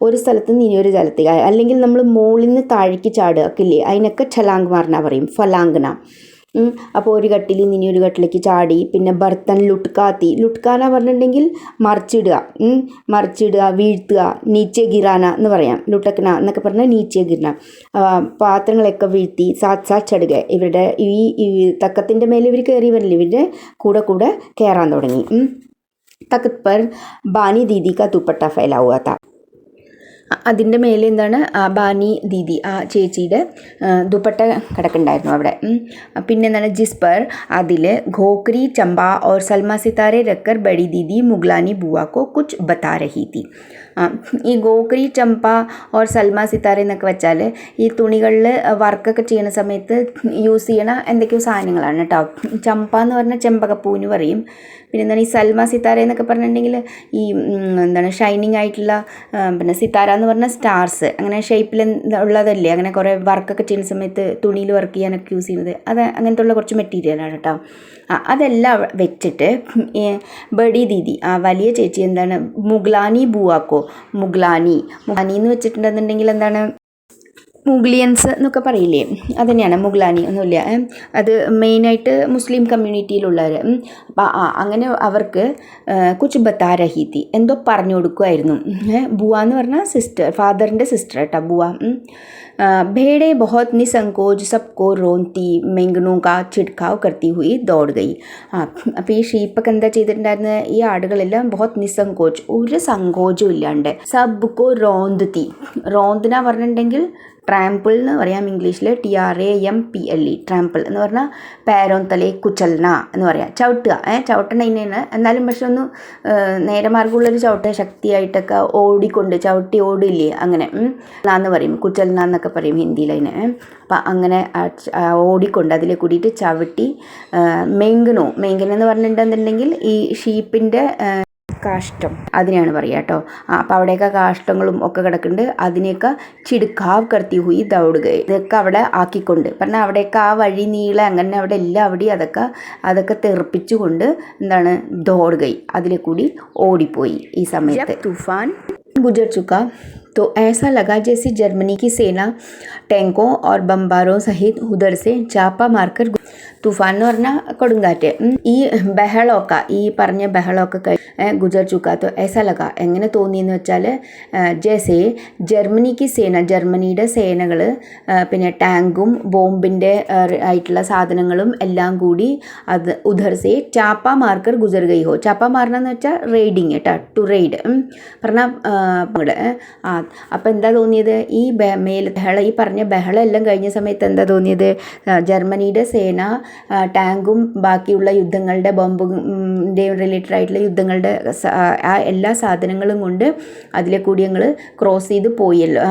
ഒരു സ്ഥലത്ത് നിന്ന് ഇനിയൊരു സ്ഥലത്തേക്ക്, അല്ലെങ്കിൽ നമ്മൾ മുകളിൽ നിന്ന് താഴേക്ക് ചാടുക ഇല്ലേ, അതിനൊക്കെ ചലാങ്ക് മാറണ പറയും, ഫലാങ്കന. അപ്പോൾ ഒരു കട്ടിൽ നിന്ന് ഇനി ഒരു കട്ടിലേക്ക് ചാടി. പിന്നെ ബർത്തൻ ലുട്കാന പറഞ്ഞിട്ടുണ്ടെങ്കിൽ മറിച്ചിടുക, വീഴ്ത്തുക. നീച്ചെ ഗിറാന എന്ന് പറയാം, ലുട്ടക്കന എന്നൊക്കെ പറഞ്ഞാൽ നീച്ചെ ഗിറാന, പാത്രങ്ങളൊക്കെ വീഴ്ത്തി. സാത്ത് ചടുക, ഇവരുടെ ഈ തക്കത്തിൻ്റെ മേലെ ഇവർ കയറി വരില്ല, ഇവരുടെ കൂടെ കയറാൻ തുടങ്ങി. തക്കത്ത് പർ ബാനി ദീദി കാ ദുപ്പട്ട ഫൈലാ ഹുവാ താ, അതിൻ്റെ മേലെ എന്താണ്, ബാനി ദീദി ആ ചേച്ചിയുടെ ദുപ്പട്ട കിടക്കുന്നുണ്ടായിരുന്നു അവിടെ. പിന്നെ എന്താണ്, ജിസ്പർ അതിൽ ഘോക്കരി ചമ്പ ഓർ സൽമാ സിതാരെ രക്കർ ബഡി ദീദി മുഗ്ലാനി ബുआ को कुछ बता रही थी. ഈ ഗോക്കരി ചമ്പ ഓർ സൽമാ സിതാര എന്നൊക്കെ വെച്ചാൽ ഈ തുണികളിൽ വർക്കൊക്കെ ചെയ്യുന്ന സമയത്ത് യൂസ് ചെയ്യണ എന്തൊക്കെയോ സാധനങ്ങളാണ് കേട്ടോ. ചമ്പ എന്ന് പറഞ്ഞാൽ ചെമ്പകപ്പൂവിന് പറയും. പിന്നെ എന്താണ് ഈ സൽമാ സിതാര എന്നൊക്കെ പറഞ്ഞിട്ടുണ്ടെങ്കിൽ ഈ എന്താണ് ഷൈനിങ് ആയിട്ടുള്ള, പിന്നെ സിതാര എന്ന് പറഞ്ഞാൽ സ്റ്റാർസ്, അങ്ങനെ ഷേപ്പിൽ ഉള്ളതല്ലേ, അങ്ങനെ കുറേ വർക്കൊക്കെ ചെയ്യുന്ന സമയത്ത് തുണിയിൽ വർക്ക് ചെയ്യാനൊക്കെ യൂസ് ചെയ്യുന്നത്, അത് അങ്ങനത്തെ ഉള്ള കുറച്ച് മെറ്റീരിയലാണ് കേട്ടോ. അതെല്ലാം വെച്ചിട്ട് ബഡി ദീദി ആ വലിയ ചേച്ചി എന്താണ്, മുഗ്ലാനി ബുआ को, മുഗ്ലാനി എന്ന് വെച്ചിട്ടുണ്ടെന്നുണ്ടെങ്കിൽ എന്താണ്, മുഗ്ലിയൻസ് എന്നൊക്കെ പറയില്ലേ, അത് തന്നെയാണ്. മുഗ്ലാനി ഒന്നുമില്ല, അത് മെയിനായിട്ട് മുസ്ലിം കമ്മ്യൂണിറ്റിയിലുള്ളവർ. അപ്പം അങ്ങനെ അവർക്ക് കുച്ച് ബത്താ രഹി തി, എന്തോ പറഞ്ഞു കൊടുക്കുമായിരുന്നു. ബുവ എന്ന് പറഞ്ഞാൽ സിസ്റ്റർ, ഫാദറിൻ്റെ സിസ്റ്റർ കേട്ടോ ബുവ. भेड़े बहुत निसंकोच सबको रोनती മെങ്കനോ കാ छिड़काव करती हुई दौड़ गई. അപ്പോൾ ഈ ഷീപ്പൊക്കെ എന്താ ചെയ്തിട്ടുണ്ടായിരുന്നത്, ഈ ആടുകളെല്ലാം ബഹുത് നിസങ്കോച്ച്, ഒരു സങ്കോചവും ഇല്ലാണ്ട്, സബ്കോ റോന്തി, റോന്തിന പറഞ്ഞിട്ടുണ്ടെങ്കിൽ ട്രാമ്പിൾ എന്ന് പറയാം ഇംഗ്ലീഷിൽ, TRAMPLE, ട്രാമ്പിൾ എന്ന് പറഞ്ഞാൽ പാരോൻ തലേ കുച്ചൽന എന്ന് പറയാം, ചവിട്ടുക, ചവിട്ടണ ഇന്നേന്ന്. എന്നാലും പക്ഷെ ഒന്ന് നേരെ മാർഗമുള്ളൊരു ചവിട്ടുക, ശക്തിയായിട്ടൊക്കെ ഓടിക്കൊണ്ട് ചവിട്ടി ഓടില്ലേ, അങ്ങനെ എന്ന് പറയും, കുച്ചൽന എന്നൊക്കെ പറയും ഹിന്ദിയിൽ അതിന്. അപ്പം അങ്ങനെ ഓടിക്കൊണ്ട് അതിൽ കൂടിയിട്ട് ചവിട്ടി മെങ്കനോ എന്ന് പറഞ്ഞിട്ടുണ്ടെന്നുണ്ടെങ്കിൽ ഈ ഷീപ്പിൻ്റെ കാഷ്ടം, അതിനെയാണ് പറയുക കേട്ടോ. അപ്പോൾ അവിടെയൊക്കെ കാഷ്ടങ്ങളും ഒക്കെ കിടക്കുന്നുണ്ട്, അതിനെയൊക്കെ ചിടുക്കാവ് കർത്തി ഹുയി ദൗടുക, ഇതൊക്കെ അവിടെ ആക്കിക്കൊണ്ട് പറഞ്ഞാൽ അവിടെയൊക്കെ ആ വഴി നീളെ അങ്ങനെ അവിടെ എല്ലാവിടെയും അതൊക്കെ തെറിപ്പിച്ചുകൊണ്ട് എന്താണ് ദൗടുകൈ, അതിലെ കൂടി ഓടിപ്പോയി. ഈ സമയത്ത് തൂഫാൻ गुजर चुका तो ऐसा लगा जैसे जर्मनी की सेना टैंकों और बम्बारों सहित उधर से चापा मारकर, തൂഫാൻ എന്ന് പറഞ്ഞാൽ കൊടുങ്കാറ്റ്. ഈ ബഹളമൊക്കെ, ഈ പറഞ്ഞ ബഹളമൊക്കെ ഗുജർ ചുക്കാത്തോ ഏസലക, എങ്ങനെ തോന്നിയെന്ന് വെച്ചാൽ ജേസെ ജർമ്മനിക്ക് സേന, ജർമ്മനിയുടെ സേനകൾ പിന്നെ ടാങ്കും ബോംബിൻ്റെ ആയിട്ടുള്ള സാധനങ്ങളും എല്ലാം കൂടി അത് ഉധർസെ ചാപ്പ മാർക്കർ ഗുജർ ഗൈ ഹോ. ചാപ്പ മാറണമെന്ന് വെച്ചാൽ റെയ്ഡിങ് കേട്ടോ, ടു റെയ്ഡ് പറഞ്ഞാൽ അപ്പം എന്താ തോന്നിയത്, ഈ ഈ പറഞ്ഞ ബഹളം എല്ലാം കഴിഞ്ഞ സമയത്ത് എന്താ തോന്നിയത്, ജർമ്മനിയുടെ സേന ടാങ്കും ബാക്കിയുള്ള യുദ്ധങ്ങളുടെ ബോംബിൻ്റെയും റിലേറ്റഡ് ആയിട്ടുള്ള യുദ്ധങ്ങളുടെ ആ എല്ലാ സാധനങ്ങളും കൊണ്ട് അതിലെ കൂടി ഞങ്ങൾ ക്രോസ് ചെയ്ത് പോയല്ലോ,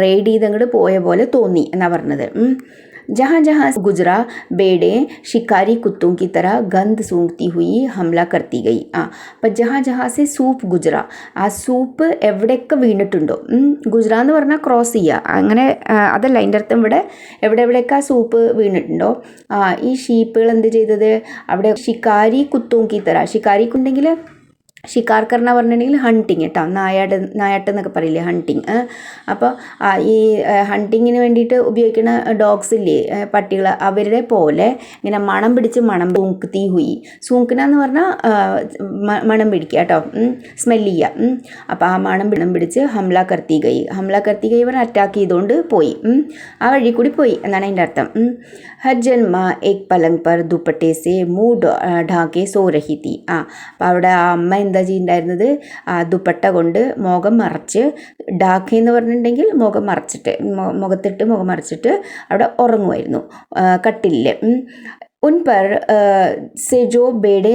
റെയ്ഡ് ചെയ്ത് അങ്ങോട്ട് പോയ പോലെ തോന്നി എന്നാണ് പറഞ്ഞത്. जहाँ जहाँ गुजरा बेड़े शिकारी कुत्तों की तरह गंध सूंघती हुई हमला करती गई. അപ്പം ജഹാ ജഹാസെ സൂപ്പ് ഗുജറ, ആ സൂപ്പ് എവിടെയൊക്കെ വീണിട്ടുണ്ടോ, ഗുജറ എന്ന് പറഞ്ഞാൽ ക്രോസ് ചെയ്യുക, അങ്ങനെ അതല്ല അതിൻ്റെ അർത്ഥം. ഇവിടെ എവിടെയൊക്കെ ആ സൂപ്പ് വീണിട്ടുണ്ടോ, ഈ ഷീപ്പുകൾ എന്ത് ചെയ്തത്, അവിടെ ഷിക്കാരി കുത്തൂങ്കി തറ, ഷിക്കാരിക്കുണ്ടെങ്കിൽ ഷിക്കാർ കർണ പറഞ്ഞിട്ടുണ്ടെങ്കിൽ ഹണ്ടിങ് കേട്ടോ, നായാട്ട് എന്നൊക്കെ പറയില്ലേ, ഹണ്ടിങ്. അപ്പോൾ ഈ ഹണ്ടിങ്ങിന് വേണ്ടിയിട്ട് ഉപയോഗിക്കുന്ന ഡോഗ്സ് ഇല്ലേ, പട്ടികൾ, അവരുടെ പോലെ ഇങ്ങനെ മണം പിടിച്ച് സൂങ്ക്തി ഹുയി, സൂങ്കന എന്ന് പറഞ്ഞാൽ മണം പിടിക്കുക കേട്ടോ, സ്മെല്ല് ചെയ്യുക. അപ്പോൾ ആ മണം പിടിച്ച് ഹംല കർത്തി ഗൈ പറഞ്ഞാൽ അറ്റാക്ക് ചെയ്തുകൊണ്ട് പോയി, ആ വഴി കൂടി പോയി എന്നാണ് അതിൻ്റെ അർത്ഥം. ഹജ്ജന്മ എക് പലങ് പർ ദുപ്പട്ടെ സെ മൂഡ് ഢാക്കെ സോ രഹി തി. അപ്പോൾ അവിടെ ആ അമ്മ എന്താ ചെയ്യുന്നുണ്ടായിരുന്നത്, ദുപ്പട്ട കൊണ്ട് മുഖം മറച്ച്, ഢാക്കെ എന്ന് പറഞ്ഞിട്ടുണ്ടെങ്കിൽ മുഖം മറച്ചിട്ട്, മുഖം മറച്ചിട്ട് അവിടെ ഉറങ്ങുമായിരുന്നു കട്ടിലിൽ. उन पर से जो बेड़े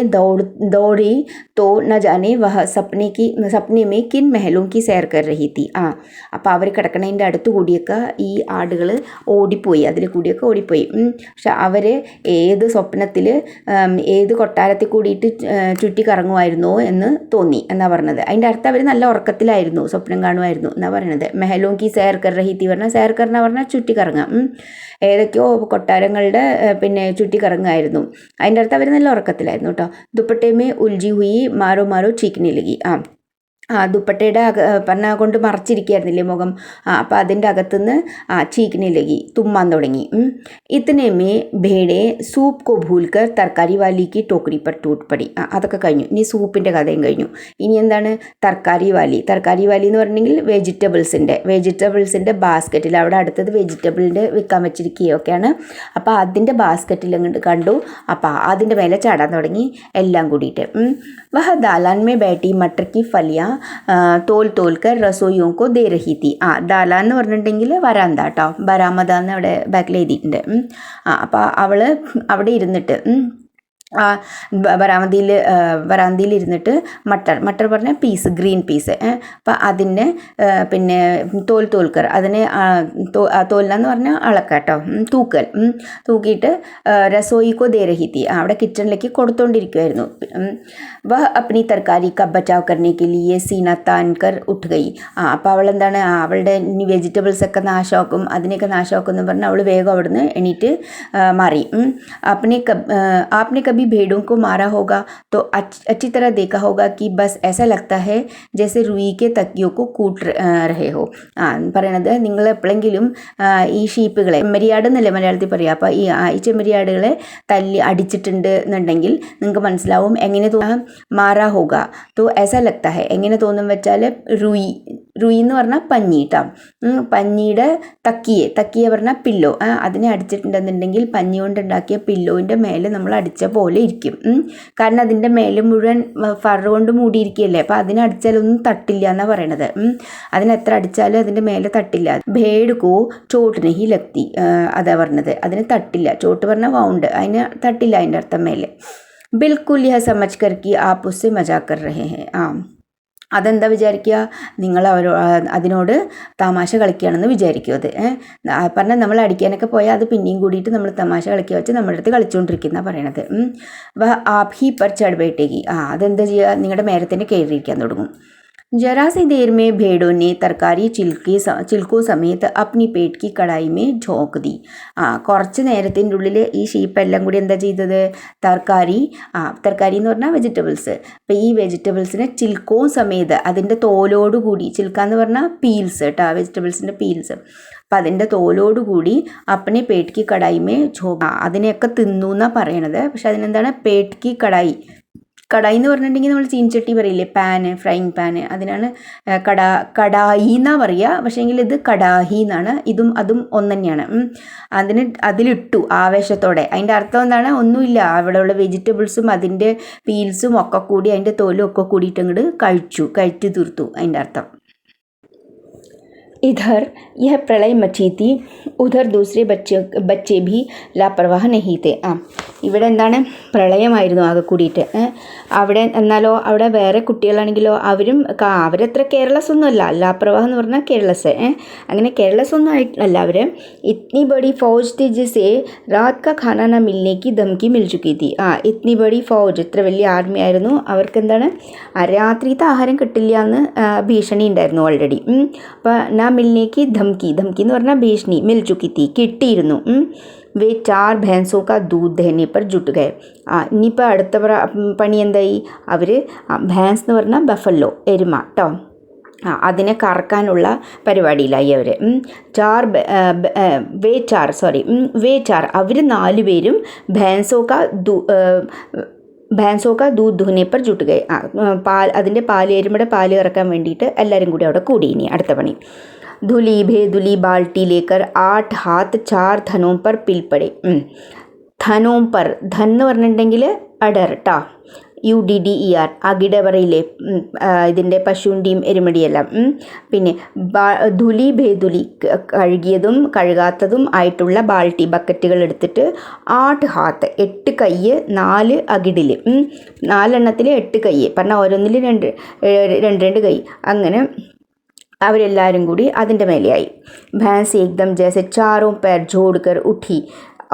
दौड़ी तो न जाने वह सपने में किन महलों की सैर कर रही थी. അപ്പോൾ അവർ കിടക്കണതിൻ്റെ അടുത്ത് കൂടിയൊക്കെ ഈ ആടുകൾ ഓടിപ്പോയി, അതിൽ കൂടിയൊക്കെ ഓടിപ്പോയി. പക്ഷെ അവർ ഏത് സ്വപ്നത്തിൽ ഏത് കൊട്ടാരത്തിൽ കൂടിയിട്ട് ചുറ്റി കറങ്ങുമായിരുന്നോ എന്ന് തോന്നി എന്നാണ് പറഞ്ഞത്. അതിൻ്റെ അർത്ഥം അവർ നല്ല ഉറക്കത്തിലായിരുന്നു, സ്വപ്നം കാണുമായിരുന്നു എന്നാണ് പറയണത്. മെഹലോം കി സൈർ കർ റഹി തി പറഞ്ഞാൽ, സൈർ കർന പറഞ്ഞാൽ ചുറ്റി കറങ്ങാം, ഏതൊക്കെയോ കൊട്ടാരങ്ങളുടെ പിന്നെ ചുറ്റി കറങ്ങായിരുന്നു. അതിൻ്റെ അടുത്ത് അവർ നല്ല ഉറക്കത്തിലായിരുന്നു കേട്ടോ. ദുപ്പട്ടേമേ ഉൽജി ഹുയി മാരോ ചീക്കിനെ ലഗി. ദുപ്പട്ടയുടെ പറഞ്ഞ കൊണ്ട് മറച്ചിരിക്കുകയായിരുന്നില്ലേ മുഖം, അപ്പോൾ അതിൻ്റെ അകത്തുനിന്ന് ചീക്കിനെ ലഗി, തുമ്മാൻ തുടങ്ങി. ഇത്തനേമേ ഭേടെ സൂപ്പ് കോ ഭൂൽക്കർ തർക്കാരി വാലിക്ക് ടോക്കറി പർ ടൂട്ട് പടി. അതൊക്കെ കഴിഞ്ഞു, ഇനി സൂപ്പിൻ്റെ കഥയും കഴിഞ്ഞു. ഇനി എന്താണ് തർക്കാരി വാലി എന്ന് പറഞ്ഞെങ്കിൽ വെജിറ്റബിൾസിൻ്റെ ബാസ്ക്കറ്റിൽ, അവിടെ അടുത്തത് വെജിറ്റബിളിൻ്റെ വിൽക്കാൻ വെച്ചിരിക്കുകയൊക്കെയാണ്. അപ്പോൾ അതിൻ്റെ ബാസ്ക്കറ്റിൽ അങ്ങോട്ട് കണ്ടു, അപ്പോൾ അതിൻ്റെ മേലെ ചാടാൻ തുടങ്ങി എല്ലാം കൂടിയിട്ട്. വഹ ദാലാൻ മേ ബൈട്ടി മട്ടർ കി ഫലിയ തോൽ കർ റസോയിയോं को दे रही थी. ദാലാൻ എന്ന് പറഞ്ഞിട്ടുണ്ടെങ്കിൽ വരാന്ത കേട്ടോ, ബരാമദ എന്ന് അവിടെ ബാക്കിൽ എഴുതിയിട്ടുണ്ട്. അപ്പോൾ അവൾ അവിടെ ഇരുന്നിട്ട് വരാന്തിയിൽ ഇരുന്നിട്ട് മട്ടർ പറഞ്ഞ പീസ്, ഗ്രീൻ പീസ്, അപ്പം അതിൻ്റെ പിന്നെ തോൽക്കർ, അതിന് തോലെന്ന് പറഞ്ഞാൽ അളക്കാട്ടോ, തൂക്കിയിട്ട് രസോയിക്കോ ദേ രഹി തി, അവിടെ കിച്ചണിലേക്ക് കൊടുത്തോണ്ടിരിക്കുമായിരുന്നു. വഹ അപ്നി തർക്കാരി ക ബച്ചാവ് കർണേക്ക് ലിയെ സീന താൻകർ ഉട്ട് ഗയി. അപ്പോൾ അവളെന്താണ്, അവളുടെ വെജിറ്റബിൾസൊക്കെ നാശമാക്കും, അതിനെയൊക്കെ നാശമാക്കും എന്ന് പറഞ്ഞാൽ അവൾ വേഗം അവിടുന്ന് എണീറ്റ് മാറി. ആപ്നെ कभी भेड़ों को मारा होगा तो अच्छी तरह देखा होगा कि बस ऐसा लगता है जैसे रुई के तക്കിയോ കൂട്ട് रहे हो പറയണത് നിങ്ങൾ എപ്പോഴെങ്കിലും ഈ ഷീപ്പുകളെ ചെമ്മരിയാട് എന്നല്ലേ മലയാളത്തിൽ പറയുക. അപ്പോൾ ഈ ചെമ്മരിയാടുകളെ തല്ലി അടിച്ചിട്ടുണ്ട് എന്നുണ്ടെങ്കിൽ നിങ്ങൾക്ക് മനസ്സിലാവും എങ്ങനെ മാറാ ഹോഗ തോ ऐसा लगता है എങ്ങനെ തോന്നും വെച്ചാൽ റുയി എന്ന് പറഞ്ഞാൽ പഞ്ഞി കേട്ടോ. പഞ്ഞിയുടെ തക്കിയ പറഞ്ഞാൽ പില്ലോ അതിനെ അടിച്ചിട്ടുണ്ടെന്നുണ്ടെങ്കിൽ പഞ്ഞി കൊണ്ടുണ്ടാക്കിയ പില്ലോൻ്റെ മേലെ നമ്മൾ അടിച്ച പോലെ ഇരിക്കും. കാരണം അതിൻ്റെ മേലെ മുഴുവൻ ഫർ കൊണ്ട് മൂടിയിരിക്കുകയല്ലേ, അപ്പോൾ അതിനടിച്ചാലൊന്നും തട്ടില്ല എന്നാണ് പറയണത്. അതിനെത്ര അടിച്ചാലും അതിൻ്റെ മേലെ തട്ടില്ല. ഭേടുക്കോ ചോട്ടിന് ഹി ലക്തി അതാ പറഞ്ഞത്, അതിന് തട്ടില്ല. ചോട്ട് പറഞ്ഞാൽ വൗണ്ട്, അതിന് തട്ടില്ല അതിൻ്റെ അർത്ഥം മേലെ. ബിൽക്കുൽ യഹ സമജ് കർ കി ആപ് ഉസ്സെ മജാക് കർ രഹേ ഹെ. അതെന്താ വിചാരിക്കുക, നിങ്ങൾ അതിനോട് തമാശ കളിക്കുകയാണെന്ന് വിചാരിക്കും. അത് പറഞ്ഞാൽ നമ്മൾ അടിക്കാനൊക്കെ പോയാൽ അത് പിന്നെയും കൂടിയിട്ട് നമ്മൾ തമാശ കളിക്കുക വെച്ച് നമ്മുടെ അടുത്ത് കളിച്ചുകൊണ്ടിരിക്കുന്ന പറയണത്. ആപ് ഹി പർ ചढ़ बैठेगी. അതെന്താ ചെയ്യുക, നിങ്ങളുടെ മേലെ തന്നെ കയറിയിരിക്കാൻ തുടങ്ങും. जरा सी देर में भेड़ों ने तरकारी ചിൽക്കോ സമയത്ത് अपनी पेट की कढ़ाई में झोंक दी. കുറച്ച് നേരത്തിൻ്റെ ഉള്ളിൽ ഈ ഷീപ്പെല്ലാം കൂടി എന്താ ചെയ്തത്, തർക്കാരി എന്ന് പറഞ്ഞാൽ വെജിറ്റബിൾസ്. അപ്പോൾ ഈ വെജിറ്റബിൾസിനെ ചിൽക്കോ സമയത്ത് അതിൻ്റെ തോലോടുകൂടി, ചിൽക്ക എന്ന് പറഞ്ഞാൽ പീൽസ് കേട്ടോ, വെജിറ്റബിൾസിൻ്റെ പീൽസ്. അപ്പം അതിൻ്റെ തോലോടുകൂടി അപ്പനെ പേട്ക്കി കടായിമേ അതിനെയൊക്കെ തിന്നു എന്നാണ് പറയണത്. പക്ഷെ അതിനെന്താണ് പേട്ക്കി കടായി എന്ന് പറഞ്ഞിട്ടുണ്ടെങ്കിൽ നമ്മൾ ചീൻചട്ടി പറയില്ലേ, പാന്, ഫ്രൈങ് പാന്, അതിനാണ് കടായി എന്നാണ് പറയുക. പക്ഷേ എങ്കിൽ ഇത് കടാഹി എന്നാണ്. അതും ഒന്ന് തന്നെയാണ്. അതിലിട്ടു ആവേശത്തോടെ. അതിൻ്റെ അർത്ഥം എന്താണ്, ഒന്നുമില്ല, അവിടെയുള്ള വെജിറ്റബിൾസും അതിൻ്റെ പീൽസും ഒക്കെ കൂടി അതിൻ്റെ തോലും ഒക്കെ കൂടിയിട്ട് അങ്ങോട്ട് കഴിച്ചു തീർത്തു അതിൻ്റെ അർത്ഥം. इधर यह प्रलय मची थी, उधर दूसरे बच्चे भी लापरवाह नहीं थे. ഇവിടെ എന്താണ്, പ്രളയമായിരുന്നു ആകെ കൂടിയിട്ട്. അവിടെ എന്നാലോ അവിടെ വേറെ കുട്ടികളാണെങ്കിലോ അവരത്ര കെയർലെസ് ഒന്നുമല്ല. ലാപ്രവാഹ് എന്ന് പറഞ്ഞാൽ കെയർലെസ്. അങ്ങനെ കെയർലെസ് ഒന്നും അല്ല അവർ. ഇത്നി ബഡി ഫൗജ് തി ജിസെ രാത് കാ ഖാന ന മിൽനെ കി ധംകി മിൽ ചുക്കി തി. ഇത്നി ബഡി ഫൗജ്, ഇത്ര വലിയ ആർമി ആയിരുന്നു. അവർക്ക് എന്താണ്, രാത്രിത്തെ ആഹാരം കിട്ടില്ല എന്ന് ഭീഷണി ഉണ്ടായിരുന്നു ഓൾറെഡി. അപ്പോൾ ന മിൽനെ കി ധംകി എന്ന് പറഞ്ഞാൽ ഭീഷണി, മിൽ ചുക്കി തി കിട്ടിയിരുന്നു. വേ 4 ഭേൻസോ കാ ദൂധ് ദേനെ പർ ജുട്ട് ഗയെ. ഇനിയിപ്പോൾ അടുത്ത പണി എന്തായി, അവർ ഭേൻസ് എന്ന് പറഞ്ഞാൽ ബഫല്ലോ, എരുമ കേട്ടോ, അതിനെ കറക്കാനുള്ള പരിപാടിയിലായി അവർ. വേ ചാർ അവർ 4 പേരും ഭേൻസോ കാ ദൂധ് ദുഹനെ പർ ജുട്ട് ഗയെ. അതിൻ്റെ എരുമയുടെ പാല് കറക്കാൻ വേണ്ടിയിട്ട് എല്ലാവരും കൂടി അവിടെ കൂടി. ഇനി അടുത്ത പണി, धुली भेदुली बाल्टी लेकर 8 हाथ 4 धनों पर पिल पड़े. ധനോം പർ, ധൻ എന്ന് പറഞ്ഞിട്ടുണ്ടെങ്കിൽ അടർ ട്ടാ, UDDER, അകിട പറയില്ലേ, ഇതിൻ്റെ പശുവിൻ്റെയും എരുമടിയെല്ലാം. പിന്നെ ധുലി ഭേദുലി, കഴുകിയതും കഴുകാത്തതും ആയിട്ടുള്ള ബാൾട്ടി, ബക്കറ്റുകൾ എടുത്തിട്ട് 8 ഹാത്ത് 8 കൈ 4 അകിടിൽ, 4 എണ്ണത്തിൽ 8 കൈ പറഞ്ഞാൽ ഓരോന്നിൽ 2 കൈ, അങ്ങനെ അവരെല്ലാവരും കൂടി അതിൻ്റെ മേലെയായി. ഭैंस एकदम जैसे चारों पैर जोड़कर उठी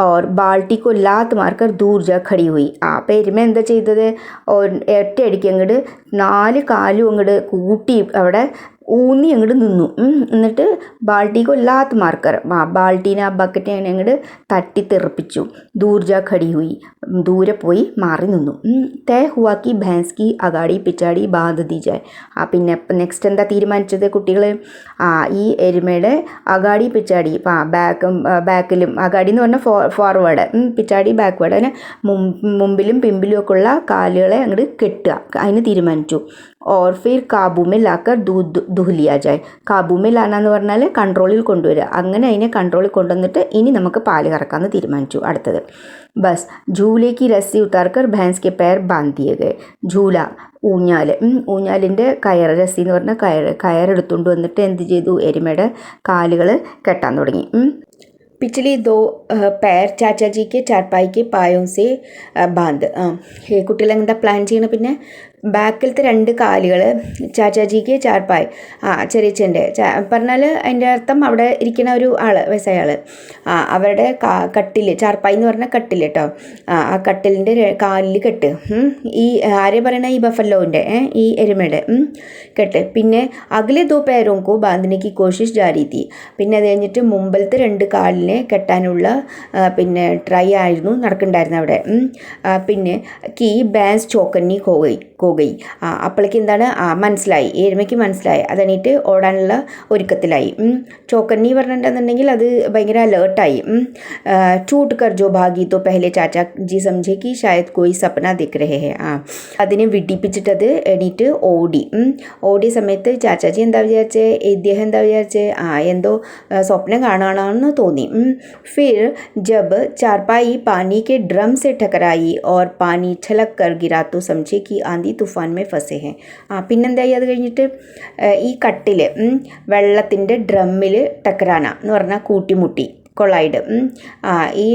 और बाल्टी को लात मारकर दूर जा खड़ी हुई. അപ്പോൾ എരുമ എന്താ ചെയ്തത്, ഒറ്റയടിക്ക് അങ്ങോട്ട് 4 കാലും അങ്ങോട്ട് കൂട്ടി അവിടെ ഊന്നി അങ്ങോട്ട് നിന്നു. എന്നിട്ട് ബാൾട്ടിക്ക് ലാത്ത് മാർക്കർ, ബാൾട്ടീനെ ആ ബക്കറ്റിനെ അങ്ങോട്ട് തട്ടി തെറിപ്പിച്ചു. ദൂർജ ഖടി ഹുയി, ദൂരെ പോയി മാറി നിന്നു. തേ ഹുവാക്കി ഭേൻസ് കി അഗാടി പിച്ചാടി ബാധ ദി ജായ്. പിന്നെ നെക്സ്റ്റ് എന്താ തീരുമാനിച്ചത് കുട്ടികൾ, ഈ എരുമയുടെ അഗാടി പിച്ചാടി, ബാക്കിലും, അഗാടി എന്ന് പറഞ്ഞാൽ ഫോർവേഡ്, പിച്ചാടി ബാക്ക്വേഡ്, അതിന് മുമ്പിലും പിമ്പിലും ഒക്കെ ഉള്ള കാലുകളെ അങ്ങോട്ട് കെട്ടുക, അതിന് തീരുമാനിച്ചു. और फिर काबू में लाकर दूध दुह लिया जाए. കാബൂ में ലാന എന്ന് പറഞ്ഞാൽ കൺട്രോളിൽ കൊണ്ടുവരിക. അങ്ങനെ അതിനെ കൺട്രോളിൽ കൊണ്ടുവന്നിട്ട് ഇനി നമുക്ക് പാല് കറക്കാമെന്ന് തീരുമാനിച്ചു. അടുത്തത്, ബസ് ജൂലേക്ക് രസ്സി ഉത്താർക്കർ ഭैंस के पैर बांध दिए गए. ജൂല ഊഞ്ഞാലിൻ്റെ കയർ, രസ്സി എന്ന് പറഞ്ഞാൽ കയറെടുത്തുകൊണ്ട് വന്നിട്ട് എന്ത് ചെയ്തു, എരുമയുടെ കാലുകൾ കെട്ടാൻ തുടങ്ങി. पिछले 2 पैर चाचा जी के चारपाई के पायों से बांध. കുട്ടികൾ എന്താ പ്ലാൻ ചെയ്യണം, പിന്നെ ബാക്കിലത്തെ 2 കാലുകൾ ചാച്ചാജിക്ക് ചാർപ്പായി, ചെറിയച്ഛൻ്റെ പറഞ്ഞാൽ അതിൻ്റെ അർത്ഥം അവിടെ ഇരിക്കുന്ന ഒരു ആൾ, വയസ്സായ ആൾ, അവരുടെ കട്ടിൽ, ചാർപ്പായി എന്ന് പറഞ്ഞാൽ കട്ടിൽ കേട്ടോ, ആ കട്ടിലിൻ്റെ കാലിൽ കെട്ട്. ഈ ആരെ പറയണ, ഈ ബഫല്ലോൻ്റെ, ഈ എരുമയുടെ കെട്ട്. പിന്നെ അഗലെ 2 പേരോं को बांधने की कोशिश जारी थी. പിന്നെ അത് കഴിഞ്ഞിട്ട് മുമ്പിലത്തെ 2 കാലിനെ അതിനെ കെട്ടാനുള്ള പിന്നെ ട്രൈ ആയിരുന്നു നടക്കുന്നുണ്ടായിരുന്നത് അവിടെ. പിന്നെ കി ബാൻസ് ചോക്കന്നി കോകൈ അപ്പോഴേക്ക് എന്താണ് മനസ്സിലായി, എരുമയ്ക്ക് മനസ്സിലായി, അതെണീറ്റ് ഓടാനുള്ള ഒരുക്കത്തിലായി. ചോക്കന്നി പറഞ്ഞിട്ടുണ്ടെന്നുണ്ടെങ്കിൽ അത് ഭയങ്കര അലേർട്ടായി. ടൂട്ട് കർ ജോ ഭാഗി തോ പെഹലെ ചാച്ചാ ജി സംജെ കി ഷായത് കോയി സപ്ന ദിഖ് രഹേ ഹെ. അതിനെ വിടിപ്പിച്ചിട്ടത് എണീറ്റ് ഓടിയ സമയത്ത് ചാച്ചാജി എന്താ വിചാരിച്ചേ, ഇദ്ദേഹം എന്താ വിചാരിച്ചേ, എന്തോ സ്വപ്നം കാണാണെന്ന് തോന്നി. फिर जब चारपाई पानी के ड्रम से टकराई और पानी छलक कर गिरा तो समझे कि आंधी तूफान में फंसे हैं. പിന്നെന്തായി അത് കഴിഞ്ഞിട്ട് ഈ കട്ടിൽ വെള്ളത്തിൻ്റെ ഡ്രമ്മിൽ ടക്കറാന എന്ന് പറഞ്ഞാൽ കൂട്ടിമുട്ടി, കൊളൈഡ്. ഈ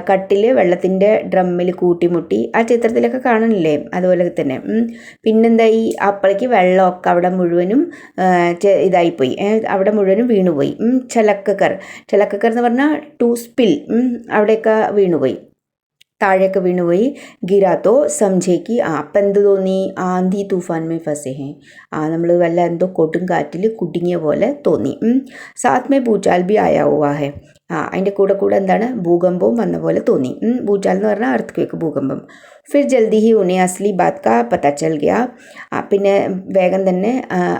കട്ടിൽ വെള്ളത്തിൻ്റെ ഡ്രമ്മിൽ കൂട്ടിമുട്ടി, ആ ചിത്രത്തിലൊക്കെ കാണുന്നില്ലേ, അതുപോലെ തന്നെ. പിന്നെന്തായി, അപ്പോഴേക്ക് വെള്ളമൊക്കെ അവിടെ മുഴുവനും ഇതായിപ്പോയി, അവിടെ മുഴുവനും വീണുപോയി. ചലക്കക്കർ എന്ന് പറഞ്ഞാൽ ടു സ്പിൽ, അവിടെയൊക്കെ വീണുപോയി, താഴേക്ക് വീണുപോയി. ഗിരാത്തോ സംജേക്ക് അപ്പം എന്ത് തോന്നി, ആന്തി തൂഫാൻ മേ ഫസേ ഹേ, നമ്മൾ വല്ല എന്തോ കൊടുങ്കാറ്റിൽ കുടുങ്ങിയ പോലെ തോന്നി. സാത്ത് മേ ഭൂചാൽ ബി ആയാ ഹുവാ ഹേ, അതിൻ്റെ കൂടെ എന്താണ് ഭൂകമ്പവും വന്ന പോലെ തോന്നി. ഭൂചാൽ എന്ന് പറഞ്ഞാൽ അർത്ത്ക്വേക്ക്, ഭൂകമ്പം. ഫിർ ജൽദി ഹി ഉന്നെ അസ്ലി ബാത് കാ പത ചൽ ഗയാ, പിന്നെ വേഗം തന്നെ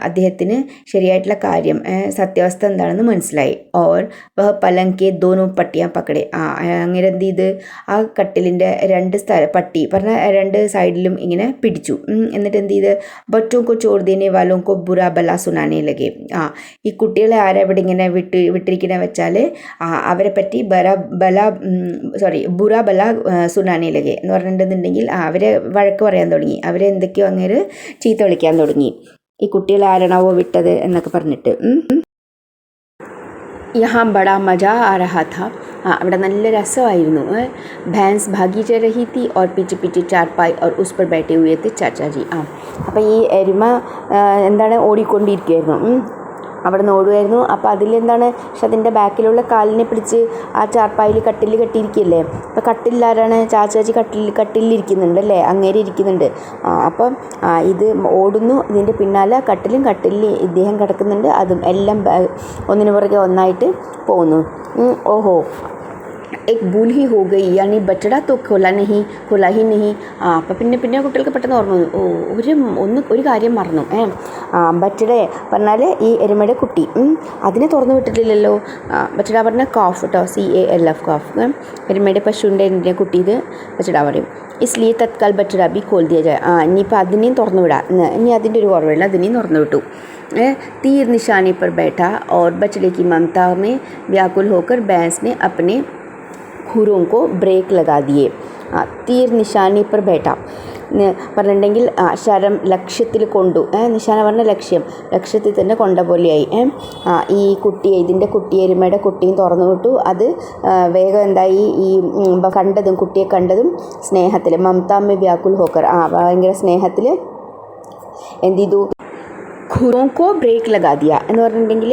അദ്ദേഹത്തിന് ശരിയായിട്ടുള്ള കാര്യം, സത്യാവസ്ഥ എന്താണെന്ന് മനസ്സിലായി. ഓർ വഹ് പലങ്ക് കെ ദോനോ പട്ടിയാ പക്കടെ, അങ്ങനെ എന്ത് ചെയ്ത് ആ കട്ടിലിൻ്റെ പട്ടി പറഞ്ഞ രണ്ട് സൈഡിലും ഇങ്ങനെ പിടിച്ചു. എന്നിട്ട് എന്ത് ചെയ്ത് ബച്ചോ കോ ചോർ ദേനെ വാലോം കോ ബുറാ ബല സുനാനെ ലഗെ, ഈ കുട്ടികളെ ആരാ ഇവിടെ ഇങ്ങനെ വിട്ടിരിക്കണ വെച്ചാൽ അവരെ പറ്റി ബുറാ ബല സുനാനെ ലഗെ എന്ന് പറഞ്ഞിട്ടുണ്ടെന്നുണ്ടെങ്കിൽ അവരെ വഴക്ക് പറയാൻ തുടങ്ങി, അവരെ എന്തൊക്കെയോ അങ്ങേര് ചീത്ത വിളിക്കാൻ തുടങ്ങി, ഈ കുട്ടികളെ ആരണാവോ വിട്ടത് എന്നൊക്കെ പറഞ്ഞിട്ട്. യഹാ ബഡാ മജാ ആ രഹാ ഥാ, അവിടെ നല്ല രസമായിരുന്നു. ഭൈൻസ് ഭാഗി ചൽ രഹി തി ഓർ പിച്ച് പിച്ച് ചാർപ്പായി ഓർ ഉസ് പർ ബൈഠെ ഹുए थे ചാച്ചാജി. അപ്പോൾ ഈ എരുമ എന്താണ് ഓടിക്കൊണ്ടിരിക്കുകയായിരുന്നു, അവിടെ നിന്ന് ഓടുമായിരുന്നു. അപ്പോൾ അതിലെന്താണ്, പക്ഷെ അതിൻ്റെ ബാക്കിലുള്ള കാലിനെ പിടിച്ച് ആ ചാർപ്പായിൽ കട്ടിൽ കെട്ടിയിരിക്കുകയല്ലേ. അപ്പോൾ കട്ടിലാരാണ്, ചാച്ചാജി കട്ടിലിരിക്കുന്നുണ്ട് അല്ലേ, അങ്ങേരെ ഇരിക്കുന്നുണ്ട്. അപ്പം ഇത് ഓടുന്നു, ഇതിൻ്റെ പിന്നാലെ കട്ടിലിൽ ഇദ്ദേഹം കിടക്കുന്നുണ്ട്, അതും എല്ലാം ഒന്നിനു പുറകെ ഒന്നായിട്ട് പോകുന്നു. ഓഹോ, एक भूल ही हो गई, यानी बछड़ा तो खोला ही नहीं. അപ്പം പിന്നെ കുട്ടികൾക്ക് പെട്ടെന്ന് ഓർമ്മ വന്നു, ഒരു കാര്യം മറന്നു. ബച്ചടെ പറഞ്ഞാൽ ഈ എരുമയുടെ കുട്ടി, അതിനെ തുറന്നു വിട്ടിട്ടില്ലല്ലോ. ബച്ചട പറഞ്ഞാൽ കാഫ് കേട്ടോ, CALF കാഫ്, എരുമയുടെ പശുവിൻ്റെ കുട്ടി, ഇത് ബച്ചട പറയും. इसलिए तत्काल बछड़ा भी खोल दिया जाए. ഇനിയിപ്പോൾ അതിനെയും തുറന്നു വിടാം, ഇനി അതിൻ്റെ ഒരു ഓർമ്മയില്ല, അതിനെയും തുറന്നു വിട്ടു. तीर निशाने पर बैठा और बछड़े की ममता में व्याकुल होकर भैंस ने अपने खुरों को ब्रेक लगा दिए. തീർ നിശാനി पर बैठा പറഞ്ഞിട്ടുണ്ടെങ്കിൽ ശരം ലക്ഷ്യത്തിൽ കൊണ്ടു, നിശാന പറഞ്ഞ ലക്ഷ്യത്തിൽ തന്നെ കൊണ്ട പോലെയായി. ഇതിൻ്റെ എരുമയുടെ കുട്ടിയും തുറന്നു വിട്ടു. അത് വേഗം എന്തായി, ഈ കുട്ടിയെ കണ്ടതും സ്നേഹത്തിൽ, മമതാമ്മ വ്യാകുൽ ഹോക്കർ, ഭയങ്കര സ്നേഹത്തിൽ എന്ത് ചെയ്തു, ഖുറോക്കോ ബ്രേക്ക് ലഗാദിയ എന്ന് പറഞ്ഞിട്ടുണ്ടെങ്കിൽ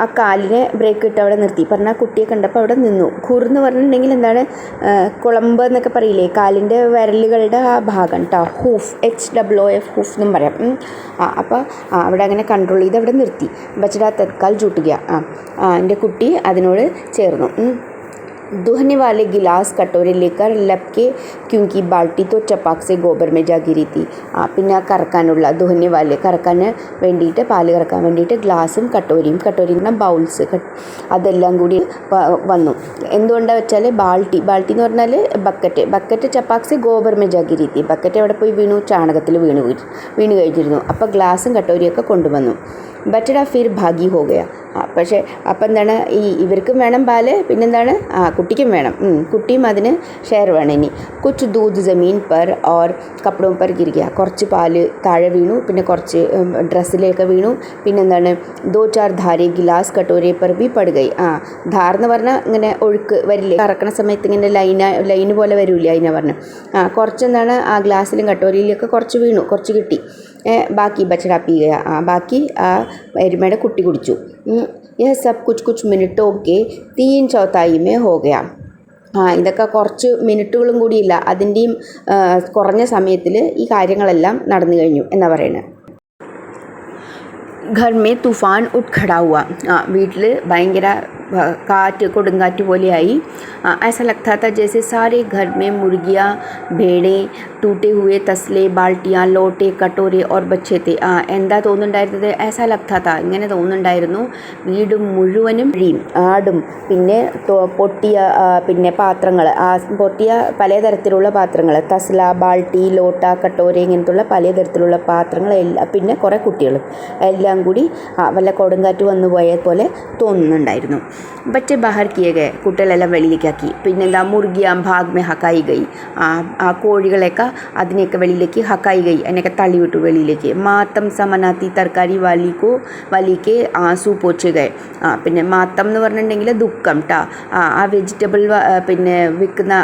ആ കാലിനെ ബ്രേക്ക് ഇട്ട് അവിടെ നിർത്തി. പറഞ്ഞാൽ കുട്ടിയെ കണ്ടപ്പോൾ അവിടെ നിന്നു. ഖുർ എന്ന് പറഞ്ഞിട്ടുണ്ടെങ്കിൽ എന്താണ്, കുളമ്പ് എന്നൊക്കെ പറയില്ലേ, കാലിൻ്റെ വിരലുകളുടെ ആ ഭാഗം കേട്ടോ, ഹൂഫ്, HOOF ഹൂഫ് എന്നും പറയാം. അപ്പോൾ അവിടെ അങ്ങനെ കൺട്രോൾ ചെയ്ത് അവിടെ നിർത്തി. ബച്ചട തത്കാൽ ചൂട്ടുക, എൻ്റെ കുട്ടി അതിനോട് ചേർന്നു. दुहने वाले गिलास कटोरे लेकर लपके क्योंकि बाल्टी तो चपाक से गोबर में जा गिरी थी. പിന്നെ കറക്കാനുള്ള കറക്കാൻ വേണ്ടിയിട്ട്, പാല് കറക്കാൻ വേണ്ടിയിട്ട് ഗ്ലാസും കട്ടോരിയും എന്ന് പറഞ്ഞാൽ ബൗൾസ്, അതെല്ലാം കൂടി വന്നു. എന്തുകൊണ്ടാണ് വെച്ചാൽ ബാൾട്ടി എന്ന് പറഞ്ഞാൽ ബക്കറ്റ് ചപ്പാക് സെ ഗോബർ മേ ജാ ഗിരി തി, ബക്കറ്റ് എവിടെ പോയി വീണു, ചാണകത്തിൽ വീണ് കഴിഞ്ഞിരുന്നു. അപ്പോൾ ഗ്ലാസും കട്ടോരിയൊക്കെ കൊണ്ടുവന്നു. ബച്ചട ഫിർ ഭാഗി ഹോ ഗയ, പക്ഷേ അപ്പം എന്താണ്, ഇവർക്കും വേണം പാല്, പിന്നെന്താണ് കുട്ടിക്കും വേണം, കുട്ടിയും അതിന് ഷെയർ വേണം. ഇനി കുച്ച് ദൂത് ജമീൻ പർ ഓർ കപ്പടോം പർ ഗിർ ഗയ, കുറച്ച് പാല് താഴെ വീണു, പിന്നെ കുറച്ച് ഡ്രസ്സിലേക്ക് വീണു. പിന്നെന്താണ്, 2-4 ധാരെ ഗിലാസ് കട്ടോരെ പർ ബി പട് ഗയി. ധാർ എന്ന് പറഞ്ഞാൽ ഇങ്ങനെ ഒഴുക്ക് വരില്ലേ, കറക്കണ സമയത്ത് ഇങ്ങനെ ലൈന് പോലെ വരില്ലേ, അതിനെ പറഞ്ഞ് കുറച്ചെന്താണ് ആ ഗ്ലാസ്സിലും കട്ടോരിയിലൊക്കെ കുറച്ച് വീണു, കുറച്ച് കിട്ടി. ബാക്കി ബച്ചട പീ ഗയ, ബാക്കി ആ എരുമയുടെ കുട്ടി കുടിച്ചു. यह सब कुछ मिनटों के 3/4 में हो गया. ഇതൊക്കെ കുറച്ച് മിനിറ്റുകളും കൂടിയില്ല, അതിൻ്റെയും കുറഞ്ഞ സമയത്തിൽ ഈ കാര്യങ്ങളെല്ലാം നടന്നു കഴിഞ്ഞു എന്നാണ് പറയുന്നത്. घर में तूफ़ान उठ खड़ा हुआ, വീട്ടിൽ ഭയങ്കര काट കൊടുങ്കാറ്റ് പോലെയായി ऐसा लगता था जैसे सारे घर में मुर्गियाँ भेड़ें टूटे हुए तसले बाल्टियाँ लोटे कटोरे और बच्चे थे എന്താ തോന്നുന്നുണ്ടായിരുന്നത് ऐसा लगता था ഇങ്ങനെ തോന്നുന്നുണ്ടായിരുന്നു വീട് മുഴുവനും ആടും പിന്നെ പൊട്ടിയ പിന്നെ പാത്രങ്ങൾ പൊട്ടിയ പലതരത്തിലുള്ള പാത്രങ്ങൾ തസ്ല ബാൾട്ടി ലോട്ട കട്ടോര ഇങ്ങനത്തുള്ള പലതരത്തിലുള്ള പാത്രങ്ങൾ എല്ലാം പിന്നെ കുറേ കുട്ടികളും എല്ലാം കൂടി വല്ല കൊടുങ്കാറ്റ് വന്നു പോയ പോലെ തോന്നുന്നുണ്ടായിരുന്നു ബच्चे बाहर किए गए കുട്ടികളെല്ലാം വെളിയിലേക്കാക്കി പിന്നെന്താ മുർഗിയാം ഭാഗ് മേ ഹക്കായി ഗൈ ആ കോഴികളെയൊക്കെ അതിനെയൊക്കെ വെളിയിലേക്ക് ഹക്കായി ഗൈ അതിനെയൊക്കെ തള്ളിവിട്ടു വെളിയിലേക്ക് മാത്തം സമനാത്തി തർക്കാരി വലിക്ക് ആസു പോച്ച് ഗൈ പിന്നെ മാത്തം എന്ന് പറഞ്ഞിട്ടുണ്ടെങ്കിൽ ദുഃഖം ട്ടാ ആ വെജിറ്റബിൾ പിന്നെ വിൽക്കുന്ന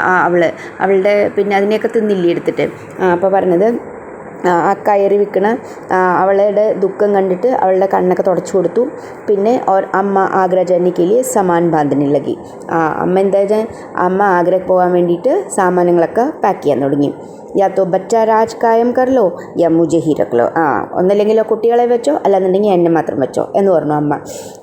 അവളുടെ പിന്നെ അതിനെയൊക്കെ തിന്നില്ലേ എടുത്തിട്ട് അപ്പോൾ പറഞ്ഞത് ആ കയറി വിൽക്കണ അവളുടെ ദുഃഖം കണ്ടിട്ട് അവളുടെ കണ്ണൊക്കെ തുടച്ചു കൊടുത്തു പിന്നെ അമ്മ ആഗ്ര ജാने के लिए सामान बांधने लगी അമ്മ എന്താ വെച്ചാൽ അമ്മ ആഗ്രയ്ക്ക് പോകാൻ വേണ്ടിയിട്ട് സാമാനങ്ങളൊക്കെ പാക്ക് ചെയ്യാൻ തുടങ്ങി യാ തോ ബच्चा രാജ് കായം കർലോ യാ മുझे ही रख लो ഒന്നല്ലെങ്കിൽ കുട്ടികളെ വെച്ചോ അല്ലാന്നുണ്ടെങ്കിൽ എന്നെ മാത്രം വെച്ചോ എന്ന് പറഞ്ഞു അമ്മ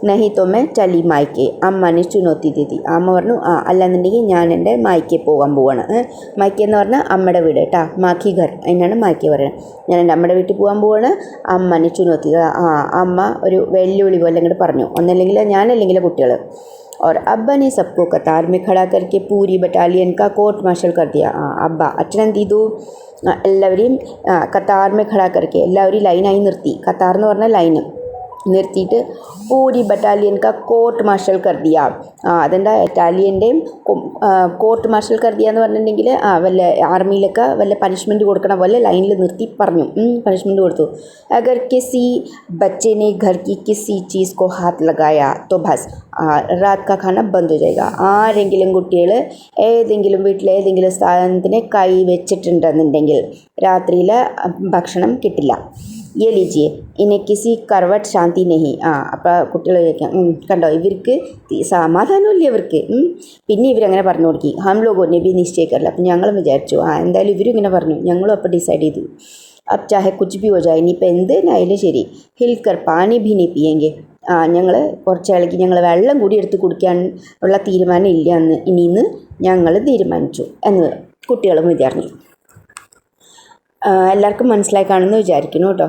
നഹി തോ മേ ചലി മായ്ക്കെ അമ്മനെ ചുനോത്തി ദീതി അമ്മ പറഞ്ഞു അല്ലാന്നുണ്ടെങ്കിൽ ഞാൻ എൻ്റെ മായ്ക്കെ പോകാൻ പോവാണ് മായ്ക്കെ എന്ന് പറഞ്ഞാൽ അമ്മയുടെ വീട് കേട്ടോ മാക്കി ഘർ അതിനാണ് മായ്ക്കെ പറയുന്നത് ഞാൻ എൻ്റെ അമ്മയുടെ വീട്ടിൽ പോകാൻ പോവാണ് അമ്മനെ ചുനോത്തി അമ്മ ഒരു വെല്ലുവിളി പോലെ ഇങ്ങോട്ട് പറഞ്ഞു ഒന്നല്ലെങ്കിൽ ഞാനല്ലെങ്കിൽ കുട്ടികൾ और अब्बा ने सबको कतार में खड़ा करके पूरी बटालियन का कोर्ट मार्शल कर दिया अब्बा അച്ഛനും ദീദു എല്ലാവരെയും കത്താർ മേ ഖടാ കർക്കെ എല്ലാവരെയും ലൈനായി നിർത്തി കത്താർ എന്ന് പറഞ്ഞാൽ ലൈന് നിർത്തിയിട്ട് പൂരി ബറ്റാലിയൻ കാ കോർട്ട് മാർഷൽ കർ ദിയ അതെന്താ ബറ്റാലിയൻ്റെയും കോർട്ട് മാർഷൽ കർ ദിയ എന്ന് പറഞ്ഞിട്ടുണ്ടെങ്കിൽ വല്ല ആർമിയിലൊക്കെ വല്ല പണിഷ്മെൻറ്റ് കൊടുക്കണ പോലെ ലൈനിൽ നിർത്തി പറഞ്ഞു പണിഷ്മെൻറ്റ് കൊടുത്തു അഗർ കിസി ബച്ചേനെ ഘർ കി കിസി ചീസ് കോ ഹാത്ത് ലഗായ തോ ബസ് റാത്ത് കാ ഖാന ബന്ദ് ഹോ ജായേഗാ ആരെങ്കിലും കുട്ടികൾ ഏതെങ്കിലും വീട്ടിലെ ഏതെങ്കിലും സാധനത്തിന് കൈ വെച്ചിട്ടുണ്ടെന്നുണ്ടെങ്കിൽ രാത്രിയിൽ ഭക്ഷണം കിട്ടില്ല ये लीजिए इन्हें किसी करवट शांति नहीं അപ്പോൾ കുട്ടികൾ ചോദിക്കാം കണ്ടോ ഇവർക്ക് സമാധാനമില്ല ഇവർക്ക് പിന്നെ ഇവരങ്ങനെ പറഞ്ഞു കൊടുക്കി ഹം ലോഗോനെ ബി നിശ്ചയിക്കാറില്ല അപ്പം ഞങ്ങളും വിചാരിച്ചു എന്തായാലും ഇവരും ഇങ്ങനെ പറഞ്ഞു ഞങ്ങളും അപ്പോൾ ഡിസൈഡ് ചെയ്തു अब चाहे कुछ भी हो जाए ഇനിയിപ്പോൾ എന്തിനായാലും ശരി ഹിൽക്കർ പാനി ഭി നീ പിയെങ്കിൽ ഞങ്ങൾ കുറച്ച് ഇളകി ഞങ്ങൾ വെള്ളം കൂടി എടുത്ത് കുടിക്കാൻ ഉള്ള തീരുമാനം ഇല്ല എന്ന് ഇനിയിന്ന് ഞങ്ങൾ തീരുമാനിച്ചു എന്ന് കുട്ടികളും വിചാരിച്ചു എല്ലാവർക്കും മനസ്സിലായി കാണുമെന്ന് വിചാരിക്കുന്നു കേട്ടോ